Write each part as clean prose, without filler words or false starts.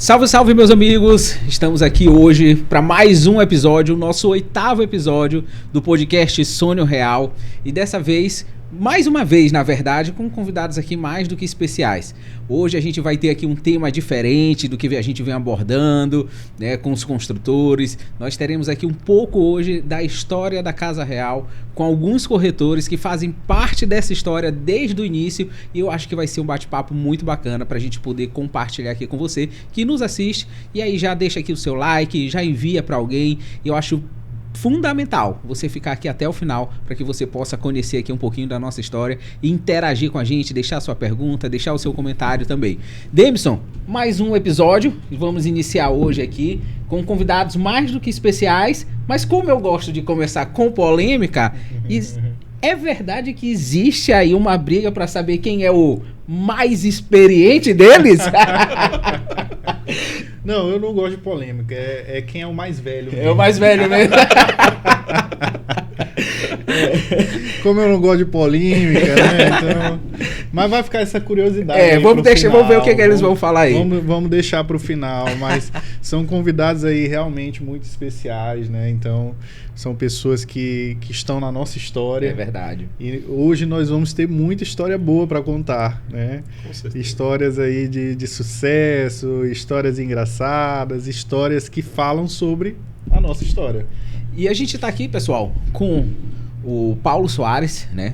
Salve, salve, meus amigos! Estamos aqui hoje para mais um episódio, o nosso 8º episódio do podcast Sonho Real. E dessa vez, mais uma vez, na verdade, com convidados aqui mais do que especiais. Hoje a gente vai ter aqui um tema diferente do que a gente vem abordando, né, com os construtores. Nós teremos aqui um pouco hoje da história da Casa Real, com alguns corretores que fazem parte dessa história desde o início. E eu acho que vai ser um bate-papo muito bacana para a gente poder compartilhar aqui com você que nos assiste. E aí já deixa aqui o seu like, já envia para alguém. Eu acho fundamental você ficar aqui até o final para que você possa conhecer aqui um pouquinho da nossa história e interagir com a gente, deixar sua pergunta, deixar o seu comentário também. Demisson, mais um episódio, vamos iniciar hoje aqui com convidados mais do que especiais, mas como eu gosto de começar com polêmica, é verdade que existe aí uma briga para saber quem é o mais experiente deles? Não, eu não gosto de polêmica. É quem é o mais velho mesmo. É o mais velho mesmo. Como eu não gosto de polêmica, né? Então, mas vai ficar essa curiosidade. Vamos ver o que eles vão falar aí. Vamos deixar para o final, mas são convidados aí realmente muito especiais, né? Então, são pessoas que estão na nossa história. É verdade. E hoje nós vamos ter muita história boa para contar, né? Com certeza. Histórias aí de sucesso, histórias engraçadas, histórias que falam sobre a nossa história. E a gente está aqui, pessoal, com o Paulo Soares, né?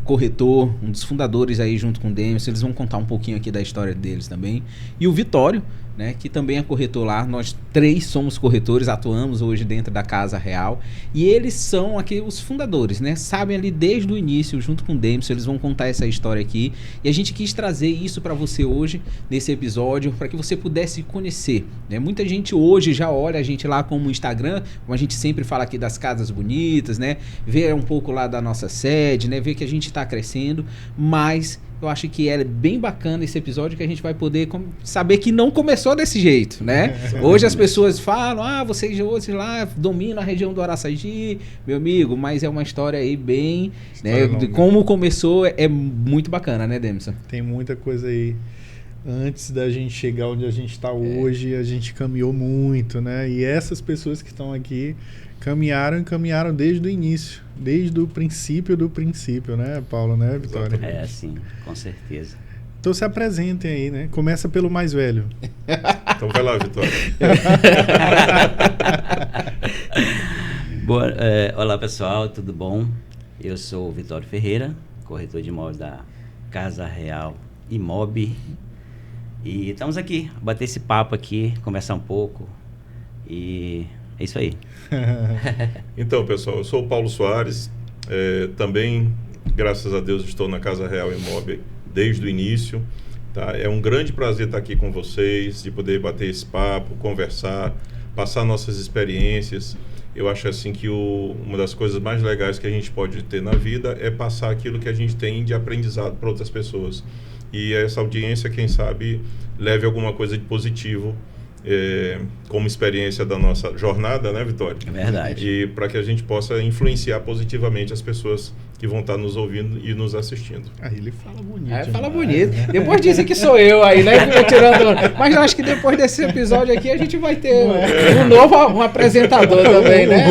Corretor, um dos fundadores aí junto com o Demisson. Eles vão contar um pouquinho aqui da história deles também. E o Vitório, né, que também é corretor lá. Nós três somos corretores, atuamos hoje dentro da Casa Real. E eles são aqui os fundadores, né? Sabem ali desde o início, junto com o Demisson, eles vão contar essa história aqui. E a gente quis trazer isso para você hoje, nesse episódio, para que você pudesse conhecer, né? Muita gente hoje já olha a gente lá como Instagram, como a gente sempre fala aqui das casas bonitas, né? Vê um pouco lá da nossa sede, né? Vê que a gente está crescendo, mas eu acho que é bem bacana esse episódio que a gente vai poder saber que não começou desse jeito, né? Hoje as pessoas falam, vocês hoje lá dominam a região do Araçagi, meu amigo, mas é uma história aí bem, né? De como começou é muito bacana, né, Demisson? Tem muita coisa aí. Antes da gente chegar onde a gente está hoje, a gente caminhou muito, né? E essas pessoas que estão aqui caminharam desde o início, desde o princípio do princípio, né, Paulo, né, Vitória? É, sim, com certeza. Então se apresentem aí, né? Começa pelo mais velho. Então vai lá, Vitória. Olá, pessoal, tudo bom? Eu sou o Vitório Ferreira, corretor de imóveis da Casa Real Imob. E estamos aqui, bater esse papo aqui, conversar um pouco. E é isso aí. Então, pessoal, eu sou o Paulo Soares. Também, graças a Deus, estou na Casa Real Imob desde o início. Tá? É um grande prazer estar aqui com vocês, de poder bater esse papo, conversar, passar nossas experiências. Eu acho assim que uma das coisas mais legais que a gente pode ter na vida é passar aquilo que a gente tem de aprendizado para outras pessoas. E essa audiência, quem sabe, leve alguma coisa de positivo como experiência da nossa jornada, né, Vitória? É verdade. E para que a gente possa influenciar positivamente as pessoas que vão estar nos ouvindo e nos assistindo. Aí ele fala bonito. Fala bonito. Depois disso que sou eu aí, né? Mas eu acho que depois desse episódio aqui a gente vai ter um apresentador também, né?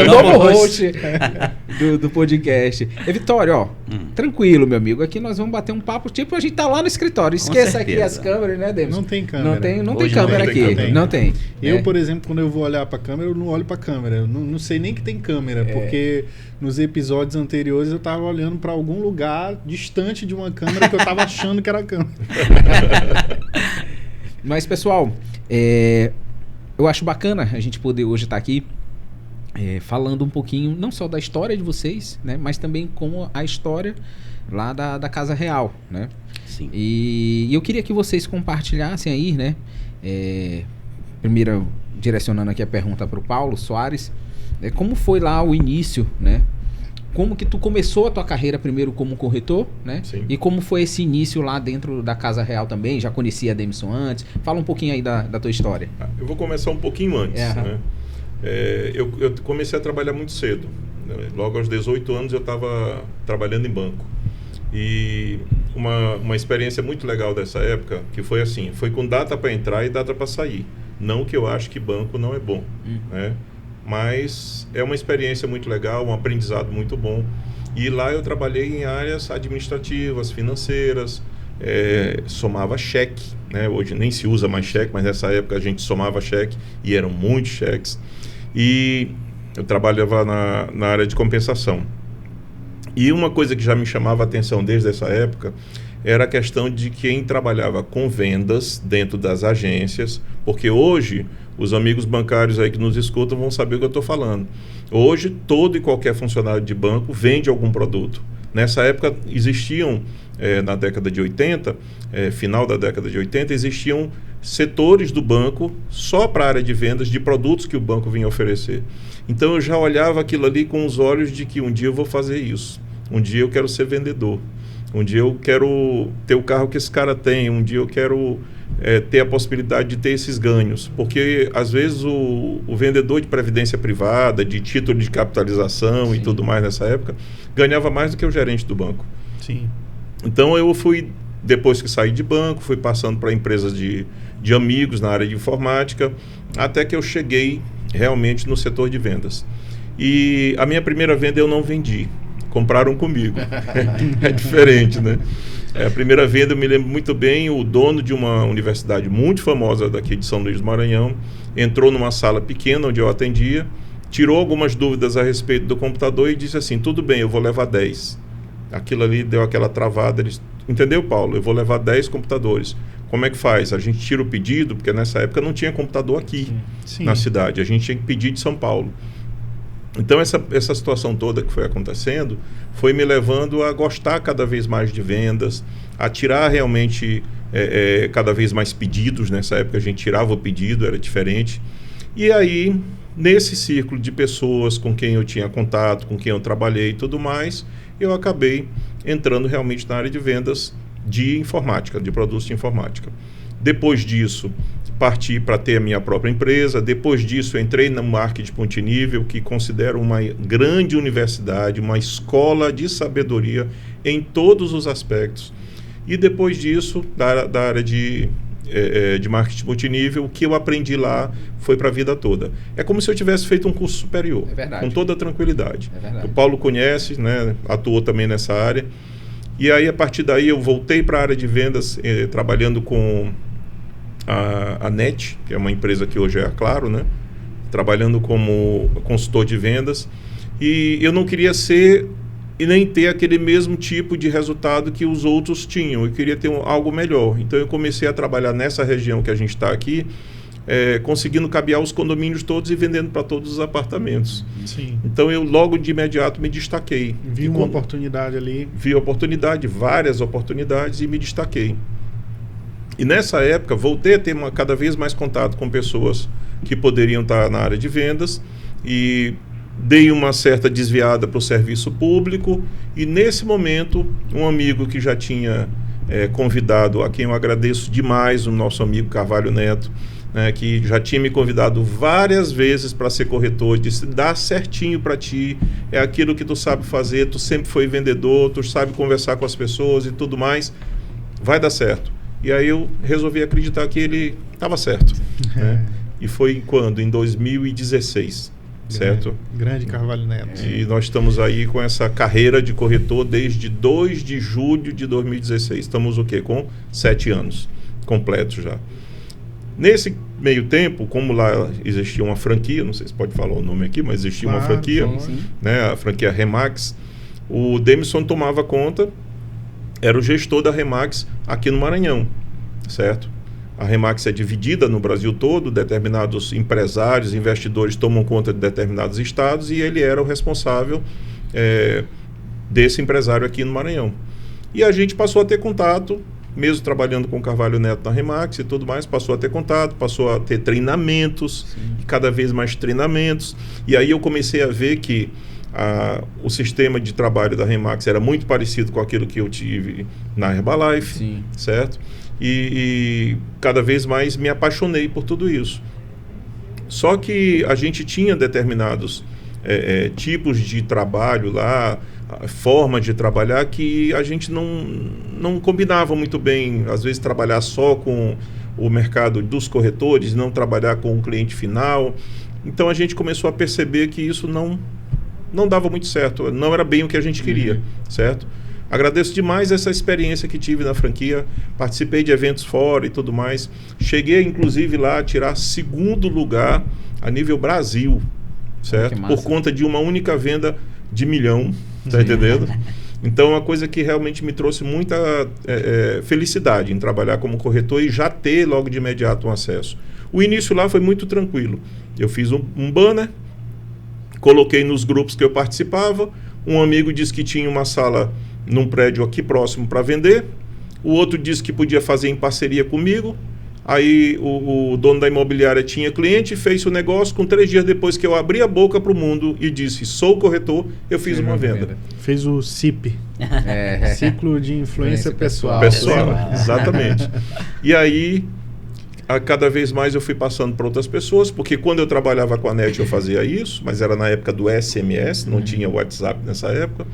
Um novo host do podcast. E Vitória, tranquilo, meu amigo. Aqui nós vamos bater um papo, tipo a gente tá lá no escritório. Esqueça aqui as câmeras, né, Demis? Não tem câmera. Não tem câmera aqui. Não tem. Eu, por exemplo, quando eu vou olhar para a câmera, eu não olho para a câmera. Eu não sei nem que tem câmera, porque nos episódios anteriores eu estava olhando para algum lugar distante de uma câmera que eu estava achando que era câmera. Mas, pessoal, eu acho bacana a gente poder hoje estar aqui falando um pouquinho, não só da história de vocês, né, mas também como a história lá da Casa Real, né? Sim. E eu queria que vocês compartilhassem aí, né? Primeiro, direcionando aqui a pergunta para o Paulo Soares, como foi lá o início, né? Como que tu começou a tua carreira primeiro como corretor, né? Sim. E como foi esse início lá dentro da Casa Real também? Já conhecia a Demisson antes? Fala um pouquinho aí da tua história. Eu vou começar um pouquinho antes, né? Eu comecei a trabalhar muito cedo, né? Logo aos 18 anos eu estava trabalhando em banco. E uma experiência muito legal dessa época, que foi assim, foi com data para entrar e data para sair. Não que eu acho que banco não é bom, né? Mas é uma experiência muito legal, um aprendizado muito bom. E lá eu trabalhei em áreas administrativas, financeiras, somava cheque, né? Hoje nem se usa mais cheque, mas nessa época a gente somava cheque e eram muitos cheques. E eu trabalhava na área de compensação. E uma coisa que já me chamava a atenção desde essa época era a questão de quem trabalhava com vendas dentro das agências, porque hoje os amigos bancários aí que nos escutam vão saber o que eu estou falando. Hoje todo e qualquer funcionário de banco vende algum produto. Nessa época existiam, na década de 80, final da década de 80, existiam setores do banco só para a área de vendas de produtos que o banco vinha oferecer. Então eu já olhava aquilo ali com os olhos de que um dia eu vou fazer isso, um dia eu quero ser vendedor, um dia eu quero ter o carro que esse cara tem, um dia eu quero ter a possibilidade de ter esses ganhos, porque às vezes o vendedor de previdência privada, de título de capitalização Sim. e tudo mais nessa época, ganhava mais do que o gerente do banco. Sim. Então eu fui, depois que saí de banco, fui passando para empresas de amigos na área de informática, até que eu cheguei realmente no setor de vendas. E a minha primeira venda eu não vendi, compraram comigo. É diferente, né? A primeira venda eu me lembro muito bem, o dono de uma universidade muito famosa daqui de São Luís do Maranhão entrou numa sala pequena onde eu atendia, tirou algumas dúvidas a respeito do computador e disse assim, tudo bem, eu vou levar 10. Aquilo ali deu aquela travada, ele, entendeu, Paulo? Eu vou levar 10 computadores. Como é que faz? A gente tira o pedido, porque nessa época não tinha computador aqui Sim. na cidade. A gente tinha que pedir de São Paulo. Então essa situação toda que foi acontecendo foi me levando a gostar cada vez mais de vendas, a tirar realmente cada vez mais pedidos. Nessa época a gente tirava o pedido, era diferente. E aí, nesse círculo de pessoas com quem eu tinha contato, com quem eu trabalhei e tudo mais, eu acabei entrando realmente na área de vendas de informática, de produtos de informática. Depois disso, parti para ter a minha própria empresa. Depois disso, entrei no marketing multinível, que considero uma grande universidade, uma escola de sabedoria em todos os aspectos. E depois disso, da área de marketing multinível, o que eu aprendi lá foi para a vida toda. É como se eu tivesse feito um curso superior, com toda a tranquilidade. O Paulo conhece, né, atuou também nessa área. E aí, a partir daí, eu voltei para a área de vendas, trabalhando com a NET, que é uma empresa que hoje é a Claro, né? Trabalhando como consultor de vendas. E eu não queria ser e nem ter aquele mesmo tipo de resultado que os outros tinham. Eu queria ter algo melhor. Então, eu comecei a trabalhar nessa região que a gente está aqui, conseguindo cabear os condomínios todos e vendendo para todos os apartamentos. Sim. Então eu logo de imediato me destaquei. Vi uma oportunidade ali. Vi oportunidade, várias oportunidades, e me destaquei. E nessa época voltei a ter cada vez mais contato com pessoas que poderiam estar na área de vendas e dei uma certa desviada para o serviço público. E nesse momento um amigo que já tinha convidado, a quem eu agradeço demais, o nosso amigo Carvalho Neto, que já tinha me convidado várias vezes para ser corretor, disse, dá certinho para ti, é aquilo que tu sabe fazer, tu sempre foi vendedor, tu sabe conversar com as pessoas e tudo mais, vai dar certo. E aí eu resolvi acreditar que ele estava certo. Né? E foi quando? Em 2016, certo? Grande Carvalho Neto. E nós estamos aí com essa carreira de corretor desde 2 de julho de 2016. Estamos o quê? Com 7 anos completos já. Nesse meio tempo, como lá existia uma franquia, não sei se pode falar o nome aqui, mas existia uma franquia, né, a franquia Remax, o Demison tomava conta, era o gestor da Remax aqui no Maranhão, certo? A Remax é dividida no Brasil todo, determinados empresários, investidores tomam conta de determinados estados e ele era o responsável desse empresário aqui no Maranhão. E a gente passou a ter contato, mesmo trabalhando com o Carvalho Neto na Remax e tudo mais, passou a ter contato, passou a ter treinamentos, e cada vez mais treinamentos. E aí eu comecei a ver que o sistema de trabalho da Remax era muito parecido com aquilo que eu tive na Herbalife, certo? E cada vez mais me apaixonei por tudo isso. Só que a gente tinha determinados tipos de trabalho lá, forma de trabalhar que a gente não combinava muito bem. Às vezes trabalhar só com o mercado dos corretores, não trabalhar com o cliente final. Então a gente começou a perceber que isso não dava muito certo, não era bem o que a gente queria, certo? Agradeço demais essa experiência que tive na franquia, participei de eventos fora e tudo mais. Cheguei, inclusive, lá a tirar 2º lugar a nível Brasil, certo? Por conta de uma única venda de 1 milhão, tá entendendo? Então, é uma coisa que realmente me trouxe muita felicidade em trabalhar como corretor e já ter logo de imediato um acesso. O início lá foi muito tranquilo. Eu fiz um banner, coloquei nos grupos que eu participava, um amigo disse que tinha uma sala num prédio aqui próximo para vender, o outro disse que podia fazer em parceria comigo, aí o dono da imobiliária tinha cliente, fez o negócio, com 3 dias depois que eu abri a boca para o mundo e disse, sou corretor, eu fiz uma venda. Fez o CIP, Ciclo de Influência Pessoal, exatamente. E aí, cada vez mais eu fui passando para outras pessoas, porque quando eu trabalhava com a NET eu fazia isso, mas era na época do SMS, não tinha WhatsApp nessa época.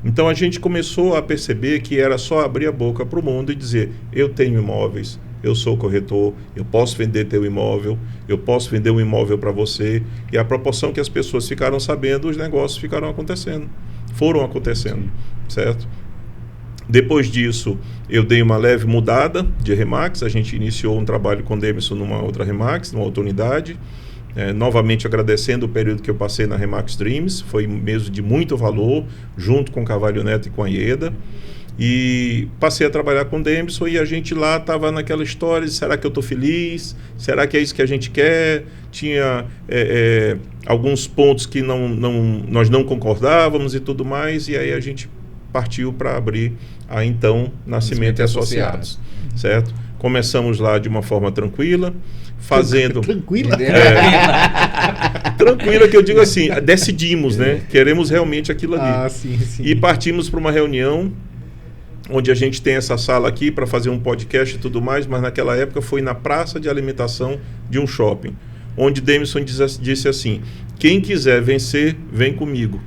Então a gente começou a perceber que era só abrir a boca para o mundo e dizer, eu tenho imóveis, eu sou corretor, eu posso vender teu imóvel, eu posso vender um imóvel para você. E a proporção que as pessoas ficaram sabendo, os negócios foram acontecendo, certo? Depois disso, eu dei uma leve mudada de Remax, a gente iniciou um trabalho com o Demerson numa outra Remax, numa outra unidade. Novamente agradecendo o período que eu passei na Remax Dreams, foi mesmo de muito valor, junto com o Carvalho Neto e com a Ieda. E passei a trabalhar com o Demerson e a gente lá estava naquela história de será que eu estou feliz? Será que é isso que a gente quer? Tinha alguns pontos que nós não concordávamos e tudo mais, e aí a gente partiu para abrir a então Nascimento e Associados, certo? Começamos lá de uma forma tranquila, fazendo... Tranquila? Tranquila, que eu digo assim, decidimos, né? Queremos realmente aquilo ali. Sim. E partimos para uma reunião, onde a gente tem essa sala aqui para fazer um podcast e tudo mais, mas naquela época foi na praça de alimentação de um shopping, onde Demerson disse assim, quem quiser vencer, vem comigo,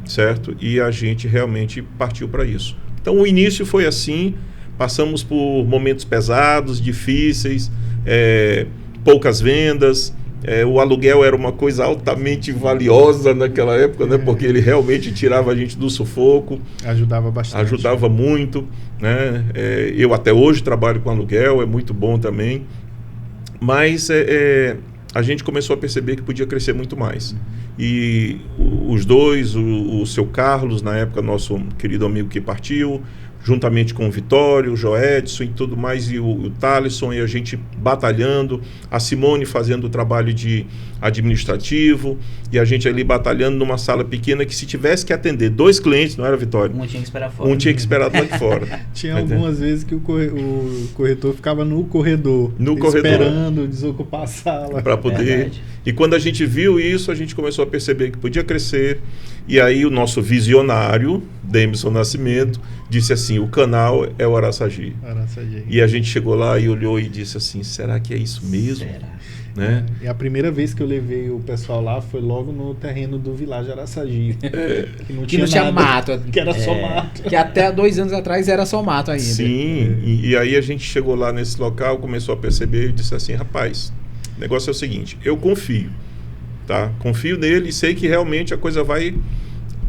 certo? E a gente realmente partiu para isso. Então o início foi assim, passamos por momentos pesados, difíceis, poucas vendas, o aluguel era uma coisa altamente valiosa naquela época, né? Porque ele realmente tirava a gente do sufoco. Ajudava bastante. Ajudava muito, né? Eu até hoje trabalho com aluguel, é muito bom também. Mas a gente começou a perceber que podia crescer muito mais. E os dois, o seu Carlos, na época nosso querido amigo que partiu, juntamente com o Vitório, o Joedson e tudo mais, e o Thalisson, e a gente batalhando, a Simone fazendo o trabalho de administrativo, e a gente ali batalhando numa sala pequena que se tivesse que atender 2 clientes, não era, Vitório? Um tinha que esperar fora. Um tinha que esperar lá de fora. Tinha algumas vezes que o corretor ficava no corredor, esperando desocupar a sala. Para poder... Verdade. E quando a gente viu isso, a gente começou a perceber que podia crescer, e aí o nosso visionário, Demerson Nascimento, disse assim, o canal é o Araçagi. E a gente chegou lá e olhou e disse assim, será que é isso mesmo? Né? E a primeira vez que eu levei o pessoal lá foi logo no terreno do Vilage Araçagi. Que não tinha mato. Que era só mato. Que até 2 anos atrás era só mato ainda. Sim, e aí a gente chegou lá nesse local, começou a perceber e disse assim, rapaz, o negócio é o seguinte, eu confio, tá? Confio nele e sei que realmente a coisa vai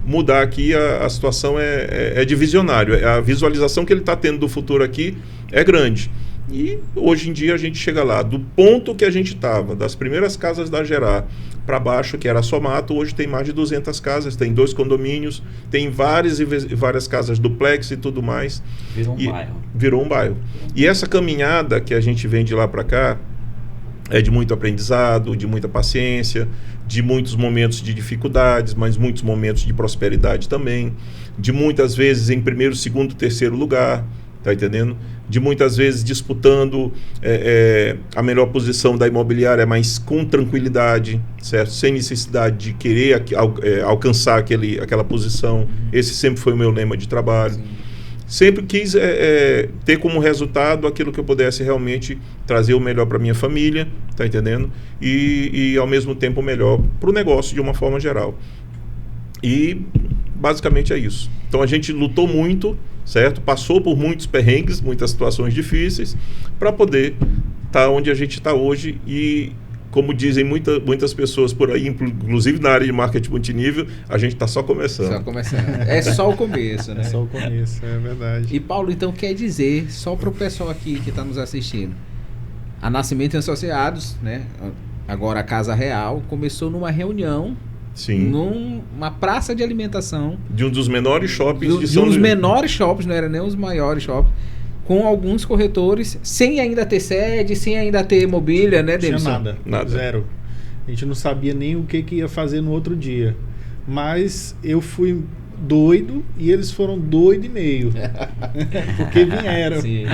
mudar aqui, a situação é de visionário, a visualização que ele está tendo do futuro aqui é grande. E hoje em dia a gente chega lá, do ponto que a gente estava, das primeiras casas da Gerard para baixo, que era só mato, hoje tem mais de 200 casas, tem 2 condomínios, tem várias casas duplex e tudo mais. Virou um bairro. E essa caminhada que a gente vem de lá para cá é de muito aprendizado, de muita paciência, de muitos momentos de dificuldades, mas muitos momentos de prosperidade também, de muitas vezes em primeiro, segundo, terceiro lugar, tá entendendo? De muitas vezes disputando a melhor posição da imobiliária, mas com tranquilidade, certo? Sem necessidade de querer alcançar aquela posição. Esse sempre foi o meu lema de trabalho. Sim. Sempre quis ter como resultado aquilo que eu pudesse realmente trazer o melhor para minha família, tá entendendo? E ao mesmo tempo o melhor para o negócio de uma forma geral. E basicamente é isso. Então a gente lutou muito, certo? Passou por muitos perrengues, muitas situações difíceis, para poder estar onde a gente está hoje. E como dizem muitas pessoas por aí, inclusive na área de marketing multinível, a gente está só começando. Só começando. É só o começo, né? É só o começo, é verdade. E Paulo, então quer dizer, só para o pessoal aqui que está nos assistindo, a Nascimento e Associados, né? Agora a Casa Real, começou numa reunião, Sim. numa praça de alimentação. De um dos menores shoppings de um dos menores shoppings, não era nem os maiores shoppings, com alguns corretores, sem ainda ter sede, sem ainda ter mobília, né, Denilson? Não tinha nada, zero. A gente não sabia nem o que ia fazer no outro dia. Mas eu fui doido e eles foram doido e meio. Porque vieram. Sim.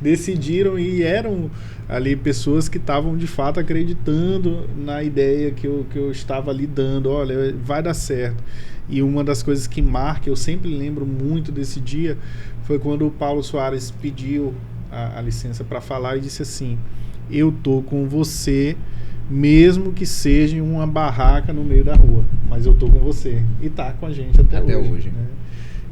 Decidiram e eram ali pessoas que estavam de fato acreditando na ideia que eu estava ali dando. Olha, vai dar certo. E uma das coisas que marca, eu sempre lembro muito desse dia, foi quando o Paulo Soares pediu a licença para falar e disse assim: eu tô com você, mesmo que seja uma barraca no meio da rua, mas eu tô com você. E tá com a gente até hoje. Né?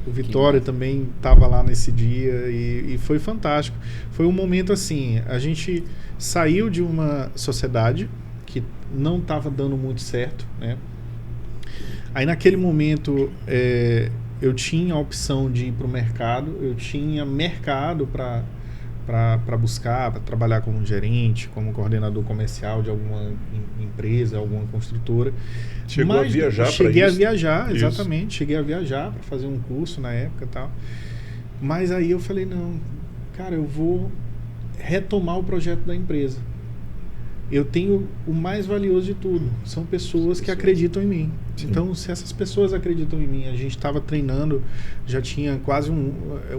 O Vitório também estava lá nesse dia e foi fantástico. Foi um momento assim, a gente saiu de uma sociedade que não estava dando muito certo, né? Aí naquele momento eu tinha a opção de ir para o mercado, eu tinha mercado para buscar, para trabalhar como gerente, como coordenador comercial de alguma empresa, alguma construtora. Chegou a viajar para isso? Cheguei a viajar, exatamente. Cheguei a viajar para fazer um curso na época e tal. Mas aí eu falei, não, cara, eu vou retomar o projeto da empresa. Eu tenho o mais valioso de tudo, são pessoas que acreditam em mim. Sim. Então, se essas pessoas acreditam em mim, a gente estava treinando, já tinha quase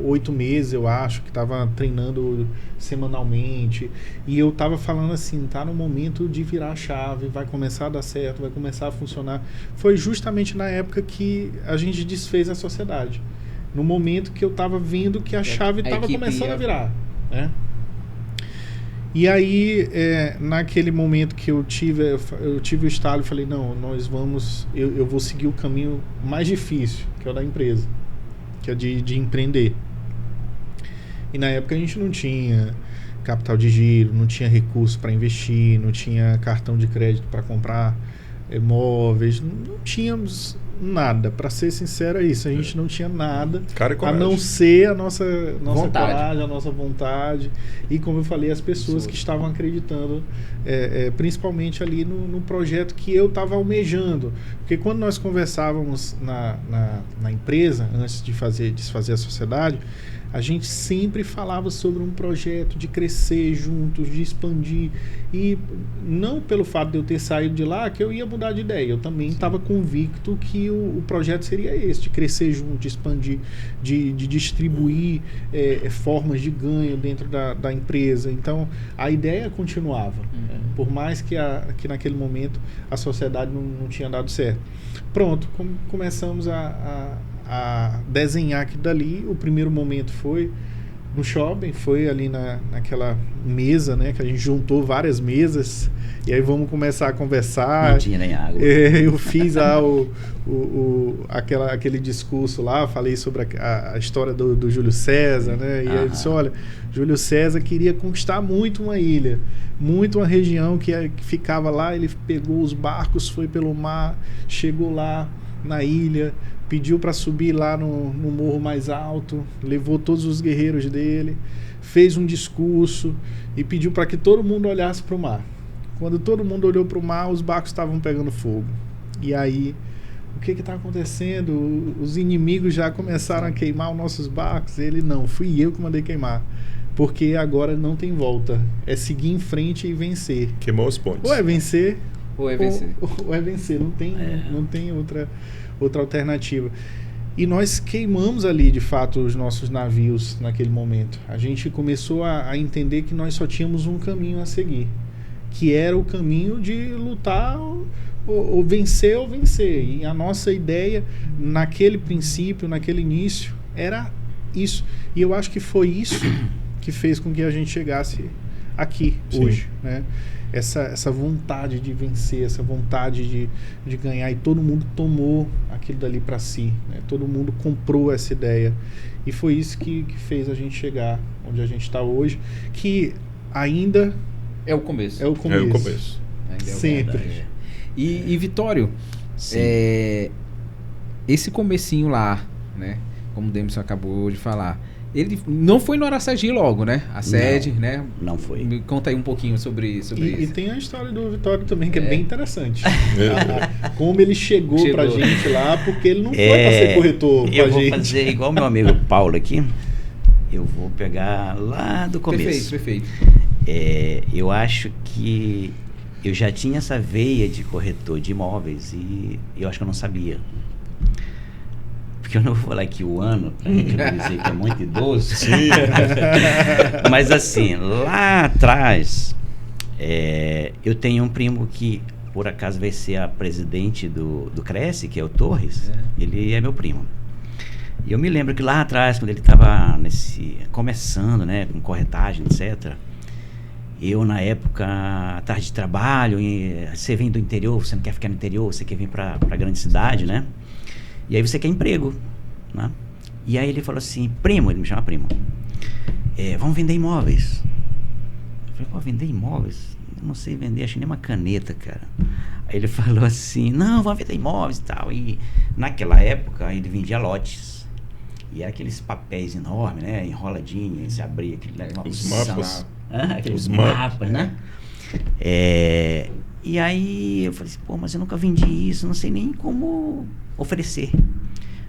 8 meses, eu acho, que estava treinando semanalmente, e eu estava falando assim, tá no momento de virar a chave, vai começar a dar certo, vai começar a funcionar. Foi justamente na época que a gente desfez a sociedade, no momento que eu estava vendo que a chave estava começando a virar, né? E aí, naquele momento que eu tive o estalo e falei, não, eu vou seguir o caminho mais difícil, que é o da empresa, que é de empreender. E na época a gente não tinha capital de giro, não tinha recurso para investir, não tinha cartão de crédito para comprar imóveis, não tínhamos nada, para ser sincero é isso, a gente não tinha nada a não ser a nossa coragem, a nossa vontade e, como eu falei, as pessoas que estavam acreditando, principalmente ali no projeto que eu estava almejando, porque quando nós conversávamos na empresa, antes de desfazer a sociedade, a gente sempre falava sobre um projeto de crescer juntos, de expandir, e não pelo fato de eu ter saído de lá que eu ia mudar de ideia, eu também estava convicto que o projeto seria esse, de crescer junto, de expandir, de distribuir formas de ganho dentro da empresa. Então a ideia continuava, por mais que naquele momento a sociedade não tinha dado certo. Pronto, começamos a desenhar aquilo dali. O primeiro momento foi no shopping, foi ali naquela mesa, né, que a gente juntou várias mesas e aí vamos começar a conversar. Não tinha nem água. Eu fiz aquele discurso lá, falei sobre a história do Júlio César, né, e ele disse, olha, Júlio César queria conquistar muito uma ilha, muito uma região que ficava lá, ele pegou os barcos, foi pelo mar, chegou lá na ilha, pediu para subir lá no morro mais alto, levou todos os guerreiros dele, fez um discurso e pediu para que todo mundo olhasse para o mar. Quando todo mundo olhou para o mar, os barcos estavam pegando fogo. E aí, o que está acontecendo? Os inimigos já começaram a queimar os nossos barcos. Ele, não, fui eu que mandei queimar. Porque agora não tem volta. É seguir em frente e vencer. Queimou os pontes. Ou é vencer, ou é vencer. Ou é vencer. Não tem outra alternativa. E nós queimamos ali, de fato, os nossos navios naquele momento. A gente começou a entender que nós só tínhamos um caminho a seguir, que era o caminho de lutar ou vencer ou vencer. E a nossa ideia, naquele princípio, naquele início, era isso. E eu acho que foi isso que fez com que a gente chegasse aqui, hoje, né? essa vontade de vencer, essa vontade de ganhar, e todo mundo tomou aquilo dali para si, né? Todo mundo comprou essa ideia, e foi isso que fez a gente chegar onde a gente está hoje, que ainda é o começo. É o começo. É o começo. Ainda é o Sempre. verdade. E Vitório, Sim. esse comecinho lá, né? Como o Demison acabou de falar, ele não foi no Araçagi logo, né? A sede, né? Não foi. Me conta aí um pouquinho sobre E isso. tem a história do Vitório também, que é bem interessante. Como ele chegou pra gente lá, porque ele não foi pra ser corretor com a Eu vou gente. fazer igual meu amigo Paulo aqui. Eu vou pegar lá do começo. Perfeito. Eu acho que eu já tinha essa veia de corretor de imóveis e eu acho que eu não sabia. Porque eu não vou falar aqui o ano, pra gente não dizer que é muito idoso. Sim. Mas assim, lá atrás, eu tenho um primo que, por acaso, vai ser a presidente do Cresce, que é o Torres. Ele é meu primo. E eu me lembro que lá atrás, quando ele estava começando, né, com corretagem, etc., eu, na época, tarde de trabalho, você vem do interior, você não quer ficar no interior, você quer vir para a grande cidade, né? E aí você quer emprego, né? E aí ele falou assim, primo, ele me chama primo, vamos vender imóveis. Eu falei, pô, vender imóveis? Eu não sei vender, acho que nem uma caneta, cara. Aí ele falou assim, não, vamos vender imóveis e tal. E naquela época ele vendia lotes. E era aqueles papéis enormes, né? Enroladinho, você abria aquele negócio. Os mapas. Aqueles mapas, né? E aí eu falei assim, pô, mas eu nunca vendi isso, não sei nem como oferecer.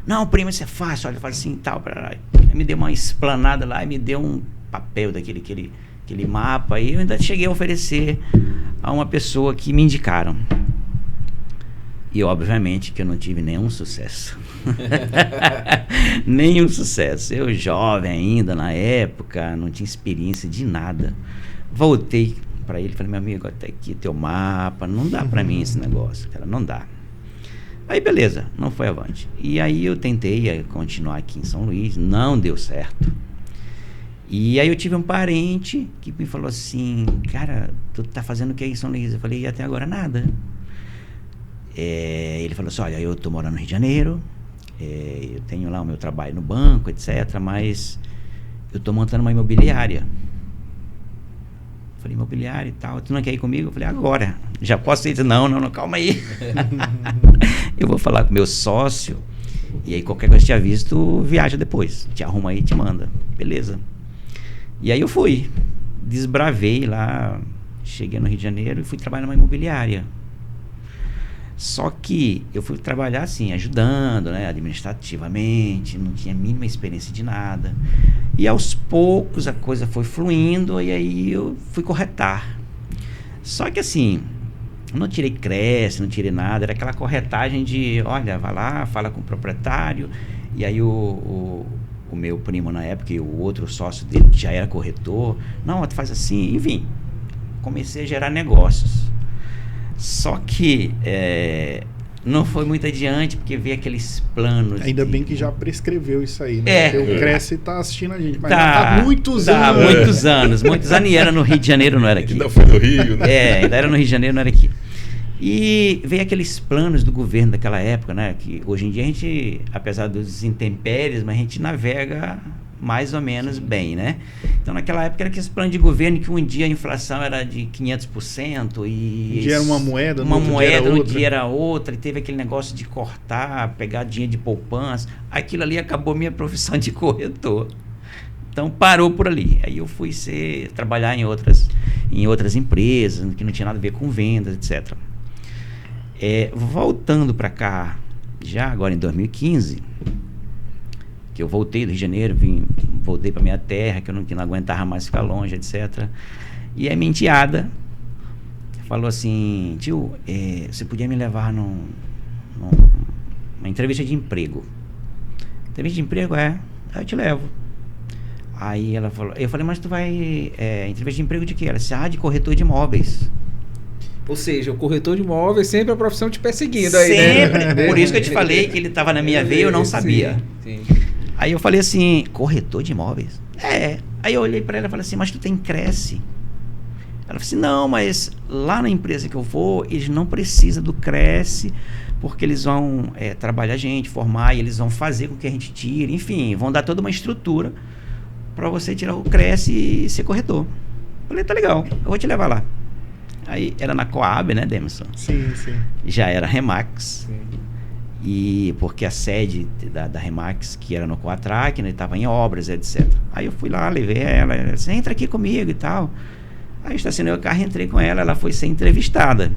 Não, primo, isso é fácil. Olha, eu falei assim, tal. Aí me deu uma explanada lá e me deu um papel aquele mapa. E eu ainda cheguei a oferecer a uma pessoa que me indicaram. E obviamente que eu não tive nenhum sucesso. Nenhum sucesso. Eu jovem ainda na época, não tinha experiência de nada. Voltei para ele e falei, meu amigo, até aqui teu mapa, não dá para mim esse negócio, cara, não dá. Aí beleza, não foi avante. E aí eu tentei continuar aqui em São Luís, não deu certo. E aí eu tive um parente que me falou assim, cara, tu tá fazendo o que aí em São Luís? Eu falei, e até agora nada. Ele falou assim, olha, eu tô morando no Rio de Janeiro, eu tenho lá o meu trabalho no banco, etc, mas eu tô montando uma imobiliária. Eu falei, imobiliária e tal, tu não quer ir comigo? Eu falei, agora, já posso ir? Não, calma aí. Eu vou falar com meu sócio, e aí qualquer coisa que te aviso, tu viaja depois, te arruma aí e te manda, beleza. E aí eu fui, desbravei lá, cheguei no Rio de Janeiro e fui trabalhar numa imobiliária. Só que eu fui trabalhar assim, ajudando, né, administrativamente, não tinha a mínima experiência de nada. E aos poucos a coisa foi fluindo e aí eu fui corretar. Só que assim, não tirei Cresce, não tirei nada, era aquela corretagem de, olha, vai lá, fala com o proprietário. E aí o meu primo na época e o outro sócio dele que já era corretor, não, tu faz assim, enfim, comecei a gerar negócios. Só que não foi muito adiante, porque veio aqueles planos. Ainda bem que já prescreveu isso aí, né? Porque o Cresce tá assistindo a gente, mas tá, há muitos anos. Muitos anos, e era no Rio de Janeiro, não era aqui. Ainda foi no Rio, né? Ainda era no Rio de Janeiro, não era aqui. E veio aqueles planos do governo daquela época, né? Que hoje em dia a gente, apesar dos intempéries, mas a gente navega mais ou menos bem, né? Então naquela época era aquele plano de governo que um dia a inflação era de 500% e... Um dia era uma moeda, no dia era outra, e teve aquele negócio de cortar, pegar dinheiro de poupança. Aquilo ali acabou minha profissão de corretor. Então parou por ali. Aí eu fui trabalhar em outras empresas, que não tinha nada a ver com vendas, etc. Voltando para cá, já agora em 2015... que eu voltei do Rio de Janeiro, voltei para minha terra, que eu não aguentava mais ficar longe, etc. E a minha enteada falou assim, tio, você podia me levar numa entrevista de emprego. Entrevista de emprego? Aí eu te levo. Aí ela falou, eu falei, mas tu vai, entrevista de emprego de quê? Ela disse, de corretor de imóveis. Ou seja, o corretor de imóveis sempre a profissão te perseguindo aí, sempre, né? Por isso que eu te falei que ele estava na minha veia, eu não sabia. Sim. Aí eu falei assim, corretor de imóveis? Aí eu olhei para ela e falei assim, mas tu tem Cresce? Ela falou assim, não, mas lá na empresa que eu vou, eles não precisam do Cresce, porque eles vão trabalhar a gente, formar, e eles vão fazer com que a gente tire, enfim, vão dar toda uma estrutura para você tirar o Cresce e ser corretor. Falei, tá legal, eu vou te levar lá. Aí era na Coab, né, Demerson? Sim. Já era Remax. Sim. E porque a sede da Remax, que era no Coatrac, né, estava em obras, etc. Aí eu fui lá, levei ela disse, entra aqui comigo e tal. Aí estacionei o carro, entrei com ela foi ser entrevistada.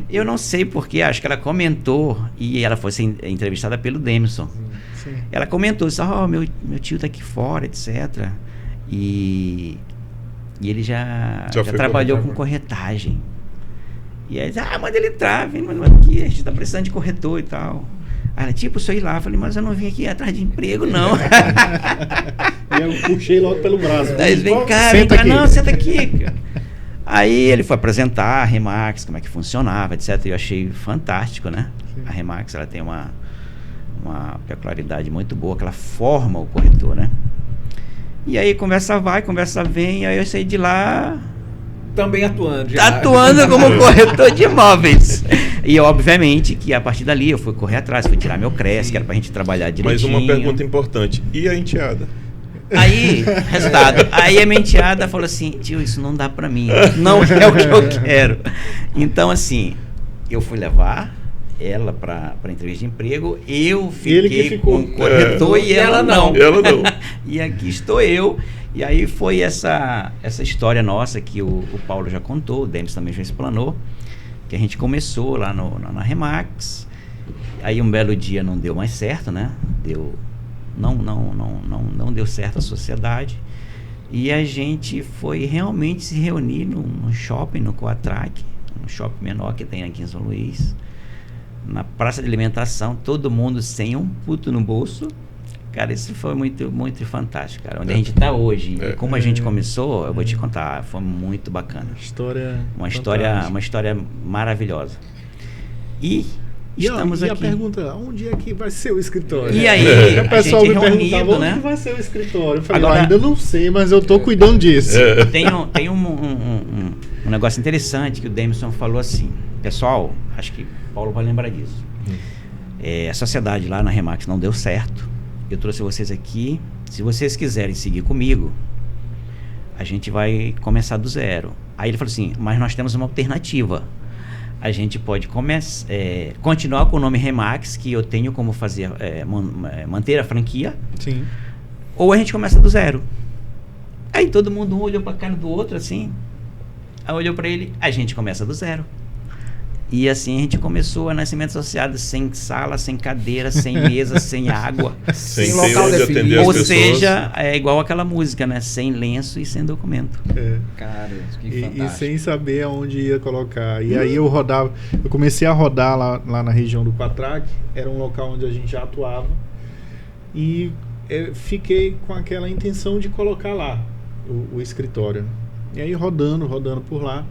Eu não sei porquê, acho que ela comentou, e ela foi ser entrevistada pelo Demerson. Sim. Ela comentou, disse, meu tio tá aqui fora, etc. E ele já trabalhou com corretagem. E aí, manda ele entrar, vem aqui, a gente tá precisando de corretor e tal. Aí ela, tipo, só ir lá. Eu falei, mas eu não vim aqui atrás de emprego, não. E eu puxei logo pelo braço. Aí vem cá, não, senta aqui. Aí ele foi apresentar a Remax, como é que funcionava, etc. E eu achei fantástico, né? Sim. A Remax, ela tem uma peculiaridade muito boa, que ela forma o corretor, né? E aí conversa vai, conversa vem, aí eu saí de lá... Também atuando já. Atuando como corretor de imóveis. E obviamente que a partir dali eu fui correr atrás, fui tirar meu Cresce, que era pra gente trabalhar direitinho. Mas uma pergunta importante, e a enteada? Aí, resultado, aí a minha enteada falou assim, tio, isso não dá pra mim, não é o que eu quero. Então assim, eu fui levar ela pra entrevista de emprego, eu fiquei com o corretor e ela não. E aqui estou eu. E aí foi essa história nossa que o Paulo já contou, o Denis também já explanou, que a gente começou lá na Remax. Aí um belo dia não deu mais certo, né? Não deu certo a sociedade. E a gente foi realmente se reunir no shopping, no Coatrac, no shopping menor que tem aqui em São Luís, na praça de alimentação, todo mundo sem um puto no bolso. Cara, isso foi muito, muito fantástico, cara. Onde a gente está hoje e como a gente começou, eu vou te contar, foi muito bacana. Uma história maravilhosa. E estamos aqui. E a pergunta, onde é que vai ser o escritório? E aí, o pessoal me perguntava, onde vai ser o escritório? Eu falei, ainda não sei, mas eu tô cuidando disso. Tem um negócio interessante que o Demerson falou assim, pessoal, acho que o Paulo vai lembrar disso. A sociedade lá na Remax não deu certo. Eu trouxe vocês aqui. Se vocês quiserem seguir comigo, a gente vai começar do zero. Aí ele falou assim, mas nós temos uma alternativa. A gente pode continuar com o nome Remax, que eu tenho como fazer, manter a franquia. Sim. Ou a gente começa do zero. Aí todo mundo um olhou para a cara do outro assim. Aí olhou para ele, a gente começa do zero. E assim a gente começou a Nascimento Associado sem sala, sem cadeira, sem mesa, sem água, sem local definido. Ou seja, é igual aquela música, né? Sem lenço e sem documento. Cara, que fantástico. E sem saber aonde ia colocar. E aí eu comecei a rodar lá na região do Coatrac, era um local onde a gente já atuava. E fiquei com aquela intenção de colocar lá o escritório. E aí rodando por lá,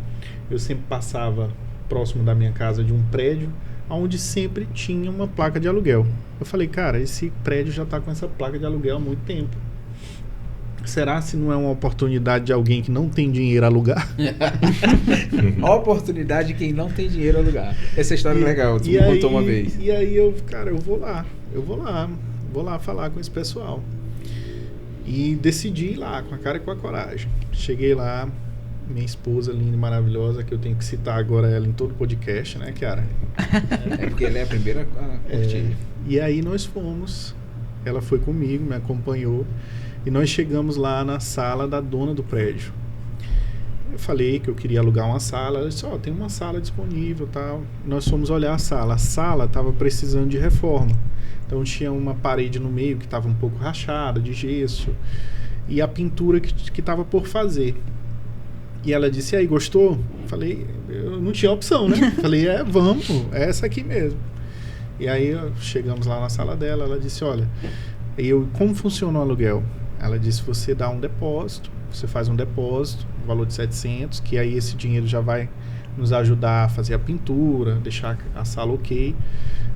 eu sempre passava próximo da minha casa de um prédio onde sempre tinha uma placa de aluguel. Eu falei, cara, esse prédio já está com essa placa de aluguel há muito tempo. Será se não é uma oportunidade de alguém que não tem dinheiro a alugar? A oportunidade de quem não tem dinheiro a alugar. Essa história é legal, você me contou uma vez. E aí eu vou lá falar com esse pessoal. E decidi ir lá, com a cara e com a coragem. Cheguei lá, minha esposa linda e maravilhosa, que eu tenho que citar agora ela em todo podcast, né, Kiara? É porque ela é a primeira a curtir. E aí nós fomos, ela foi comigo, me acompanhou, e nós chegamos lá na sala da dona do prédio. Eu falei que eu queria alugar uma sala, ela disse, tem uma sala disponível, tal. Nós fomos olhar a sala estava precisando de reforma. Então tinha uma parede no meio que estava um pouco rachada, de gesso, e a pintura que estava por fazer. E ela disse, e aí, gostou? Falei, eu não tinha opção, né? Falei, vamos, é essa aqui mesmo. E aí chegamos lá na sala dela, ela disse, olha, como funciona o aluguel? Ela disse, você dá um depósito, você faz um depósito, um valor de 700, que aí esse dinheiro já vai nos ajudar a fazer a pintura, deixar a sala ok,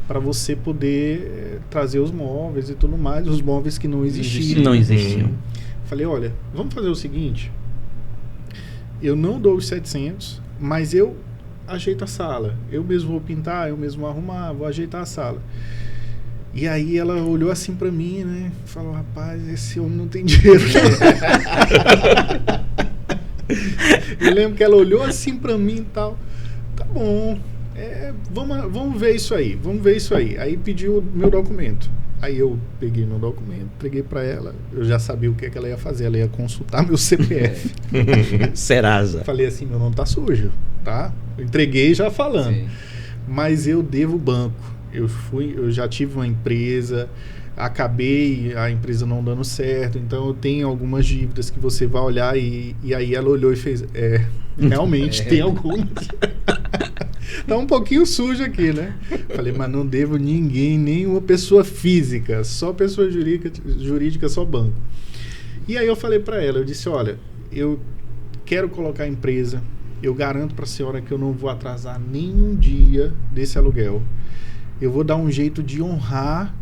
para você poder trazer os móveis e tudo mais, os móveis que não existiam. Não existiam. Falei, olha, vamos fazer o seguinte, eu não dou os 700, mas eu ajeito a sala. Eu mesmo vou pintar, eu mesmo vou arrumar, vou ajeitar a sala. E aí ela olhou assim pra mim, né? Falou, rapaz, esse homem não tem dinheiro. Eu lembro que ela olhou assim pra mim e tal. Tá bom, vamos ver isso aí, vamos ver isso aí. Aí pediu o meu documento. Aí eu peguei meu documento, entreguei pra ela. Eu já sabia o que ela ia fazer. Ela ia consultar meu CPF. Serasa. Falei assim, meu nome tá sujo, tá? Eu entreguei já falando. Sim. Mas eu devo banco. Eu já tive uma empresa, acabei a empresa não dando certo, então eu tenho algumas dívidas que você vai olhar e aí ela olhou e fez, realmente tem algumas. Tá um pouquinho sujo aqui, né? Falei, mas não devo ninguém, nenhuma pessoa física, só pessoa jurídica, só banco. E aí eu falei para ela, eu disse, olha, eu quero colocar a empresa, eu garanto para a senhora que eu não vou atrasar nenhum dia desse aluguel. Eu vou dar um jeito de honrar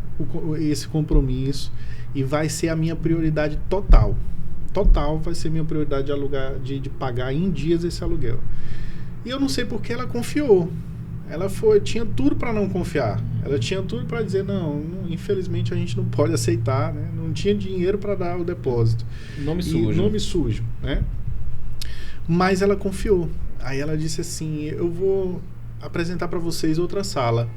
esse compromisso e vai ser a minha prioridade total. Total vai ser minha prioridade de alugar, de pagar em dias esse aluguel. E eu não sei porque ela confiou. Ela tinha tudo para não confiar. Ela tinha tudo para dizer, não, infelizmente a gente não pode aceitar, né? Não tinha dinheiro para dar o depósito. Nome sujo. Nome sujo, né? Mas ela confiou. Aí ela disse assim, eu vou apresentar para vocês outra sala.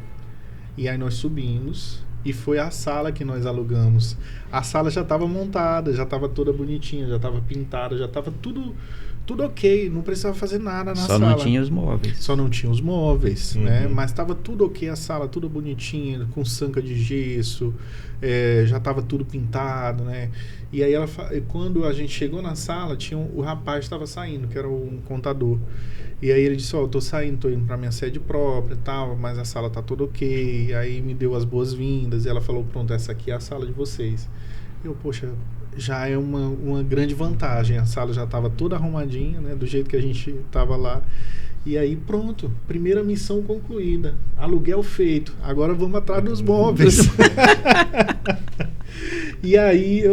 E aí nós subimos e foi a sala que nós alugamos. A sala já estava montada, já estava toda bonitinha, já estava pintada, já estava tudo ok, não precisava fazer nada na sala. Só não tinha os móveis. Só não tinha os móveis, né? Mas estava tudo ok, a sala toda bonitinha, com sanca de gesso, já estava tudo pintado, né? E aí quando a gente chegou na sala, o rapaz estava saindo, que era um contador. E aí ele disse, eu tô saindo, tô indo pra minha sede própria e tal, mas a sala tá toda ok. E aí me deu as boas-vindas e ela falou, pronto, essa aqui é a sala de vocês. Eu, poxa, já é uma grande vantagem. A sala já estava toda arrumadinha, né, do jeito que a gente estava lá. E aí pronto, primeira missão concluída, aluguel feito, agora vamos atrás dos móveis. E aí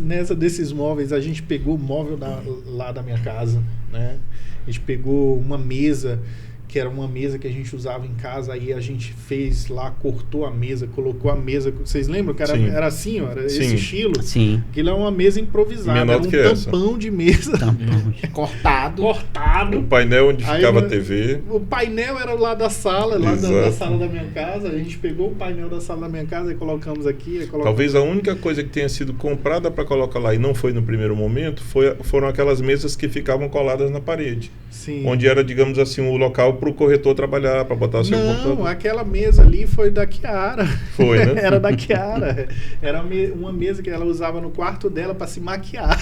nessa desses móveis a gente pegou o móvel lá da minha casa, né? A gente pegou uma mesa, que era uma mesa que a gente usava em casa, aí a gente fez lá, cortou a mesa, colocou a mesa. Vocês lembram que era assim, ó, era esse estilo? Sim. Aquilo é uma mesa improvisada, era um tampão de mesa. Cortado. O painel onde ficava a TV. O painel era lá da sala, lá da sala da minha casa. A gente pegou o painel da sala da minha casa e colocamos aqui. Talvez a única coisa que tenha sido comprada para colocar lá e não foi no primeiro momento foram aquelas mesas que ficavam coladas na parede. Sim. Onde era, digamos assim, o local para o corretor trabalhar, para botar seu computador. Não, aquela mesa ali foi da Chiara. Foi, né? Era da Chiara. Era uma mesa que ela usava no quarto dela para se maquiar.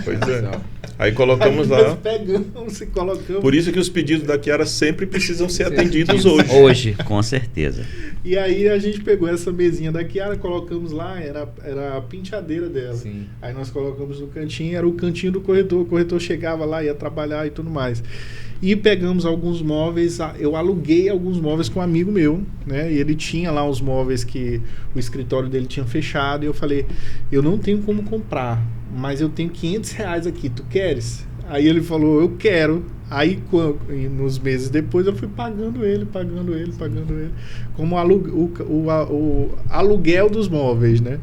Pois é. Aí colocamos aí lá. Pegamos e colocamos. Por isso que os pedidos da Chiara sempre precisam ser atendidos hoje. Hoje, com certeza. E aí a gente pegou essa mesinha da Chiara, colocamos lá, era a penteadeira dela. Sim. Aí nós colocamos no cantinho, era o cantinho do corretor. O corretor chegava lá, ia trabalhar e tudo mais. E pegamos alguns móveis, eu aluguei alguns móveis com um amigo meu, né? E ele tinha lá os móveis que o escritório dele tinha fechado. E eu falei, eu não tenho como comprar, mas eu tenho R$500 aqui, tu queres? Aí ele falou, eu quero. Aí, nos meses depois, eu fui pagando ele. Como o aluguel dos móveis, né?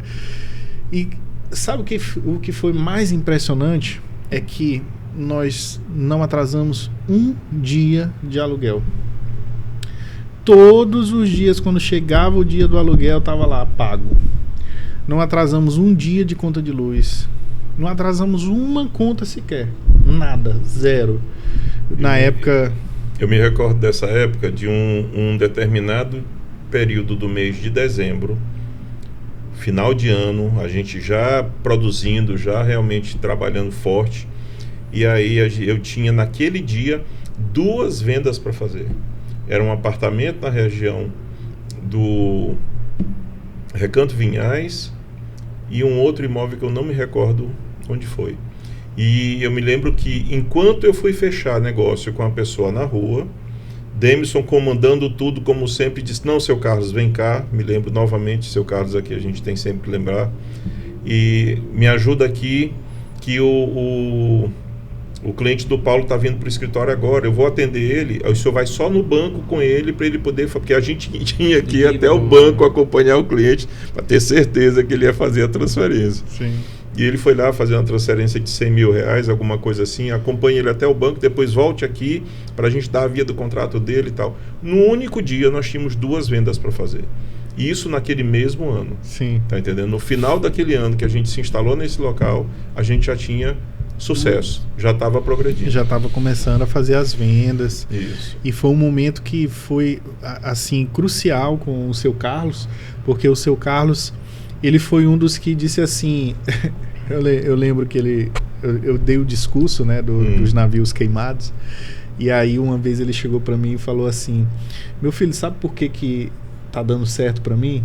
E sabe o que foi mais impressionante? É que nós não atrasamos um dia de aluguel. Todos os dias, quando chegava o dia do aluguel, estava lá, pago. Não atrasamos um dia de conta de luz. Não atrasamos uma conta sequer. Nada, zero. Na época... Eu me recordo dessa época de um determinado período do mês de dezembro, final de ano, a gente já produzindo, já realmente trabalhando forte. E aí eu tinha naquele dia 2 vendas para fazer. Era um apartamento na região do Recanto Vinhais e um outro imóvel que eu não me recordo onde foi. E eu me lembro que enquanto eu fui fechar negócio com a pessoa na rua, Demerson comandando tudo como sempre, disse, não, seu Carlos, vem cá. Me lembro novamente, seu Carlos aqui a gente tem sempre que lembrar. E me ajuda aqui que o cliente do Paulo está vindo para o escritório agora, eu vou atender ele, aí o senhor vai só no banco com ele para ele poder... Porque a gente tinha que ir até o banco acompanhar o cliente para ter certeza que ele ia fazer a transferência. Sim. E ele foi lá fazer uma transferência de 100 mil reais, alguma coisa assim, acompanha ele até o banco, depois volte aqui para a gente dar a via do contrato dele e tal. No único dia nós tínhamos 2 vendas para fazer. E isso naquele mesmo ano. Sim. Tá entendendo? No final daquele ano que a gente se instalou nesse local, a gente já tinha sucesso, já estava progredindo. Já estava começando a fazer as vendas. Isso. E foi um momento que foi, assim, crucial com o seu Carlos, porque o seu Carlos, ele foi um dos que disse assim... eu lembro que eu dei o discurso, né, dos navios queimados, e aí uma vez ele chegou para mim e falou assim: meu filho, sabe por que tá dando certo para mim?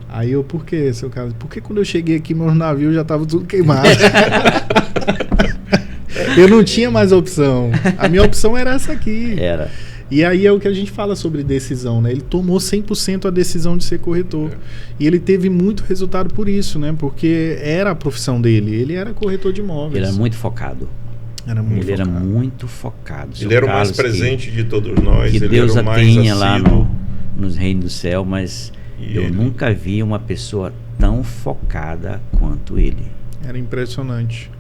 Aí eu, por quê, seu Carlos? Porque quando eu cheguei aqui, meus navios já estavam tudo queimados. Eu não tinha mais opção. A minha opção era essa aqui. Era. E aí é o que a gente fala sobre decisão, né? Ele tomou 100% a decisão de ser corretor. E ele teve muito resultado por isso, né? Porque era a profissão dele. Ele era corretor de imóveis. Ele era muito focado. Era muito focado. Ele era o mais presente de todos nós. Que ele Deus era o mais tenha lá assíduo. nos reinos do céu, mas eu nunca vi uma pessoa tão focada quanto ele. Era impressionante.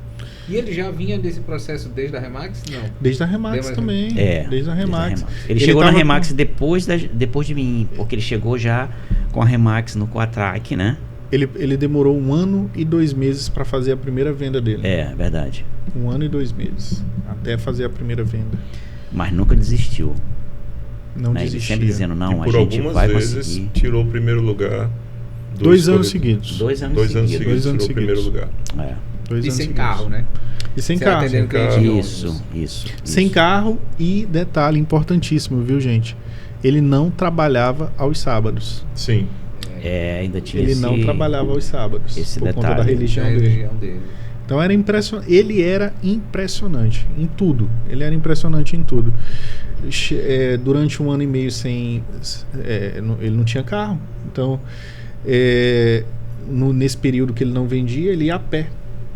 E ele já vinha desse processo desde a Remax? Não. Desde a Remax também. Desde a Remax. Ele chegou na Remax depois de mim, porque ele chegou já com a Remax no Quatrack, né? Ele demorou 1 ano e 2 meses para fazer a primeira venda dele. É, verdade. 1 ano e 2 meses. Até fazer a primeira venda. Mas nunca desistiu. Não né? desistia. Ele sempre dizendo, não, e por a gente algumas vai vezes conseguir. tirou o primeiro lugar. 2 anos seguidos. 2 anos 2 anos seguidos. seguidos tirou o primeiro lugar. É. 2 E anos sem seguidos. carro, né? E sem Você carro. atendendo cliente de ônibus. Isso. Sem carro e, detalhe importantíssimo, viu, gente? Ele não trabalhava aos sábados. Sim. Ainda tinha Ele não trabalhava aos sábados. esse por conta detalhe. da religião Da dele. religião dele. Então era impressionante. Ele era impressionante em tudo. Ele era impressionante em tudo. Durante 1 ano e meio ele não tinha carro. Então, nesse período que ele não vendia, ele ia a pé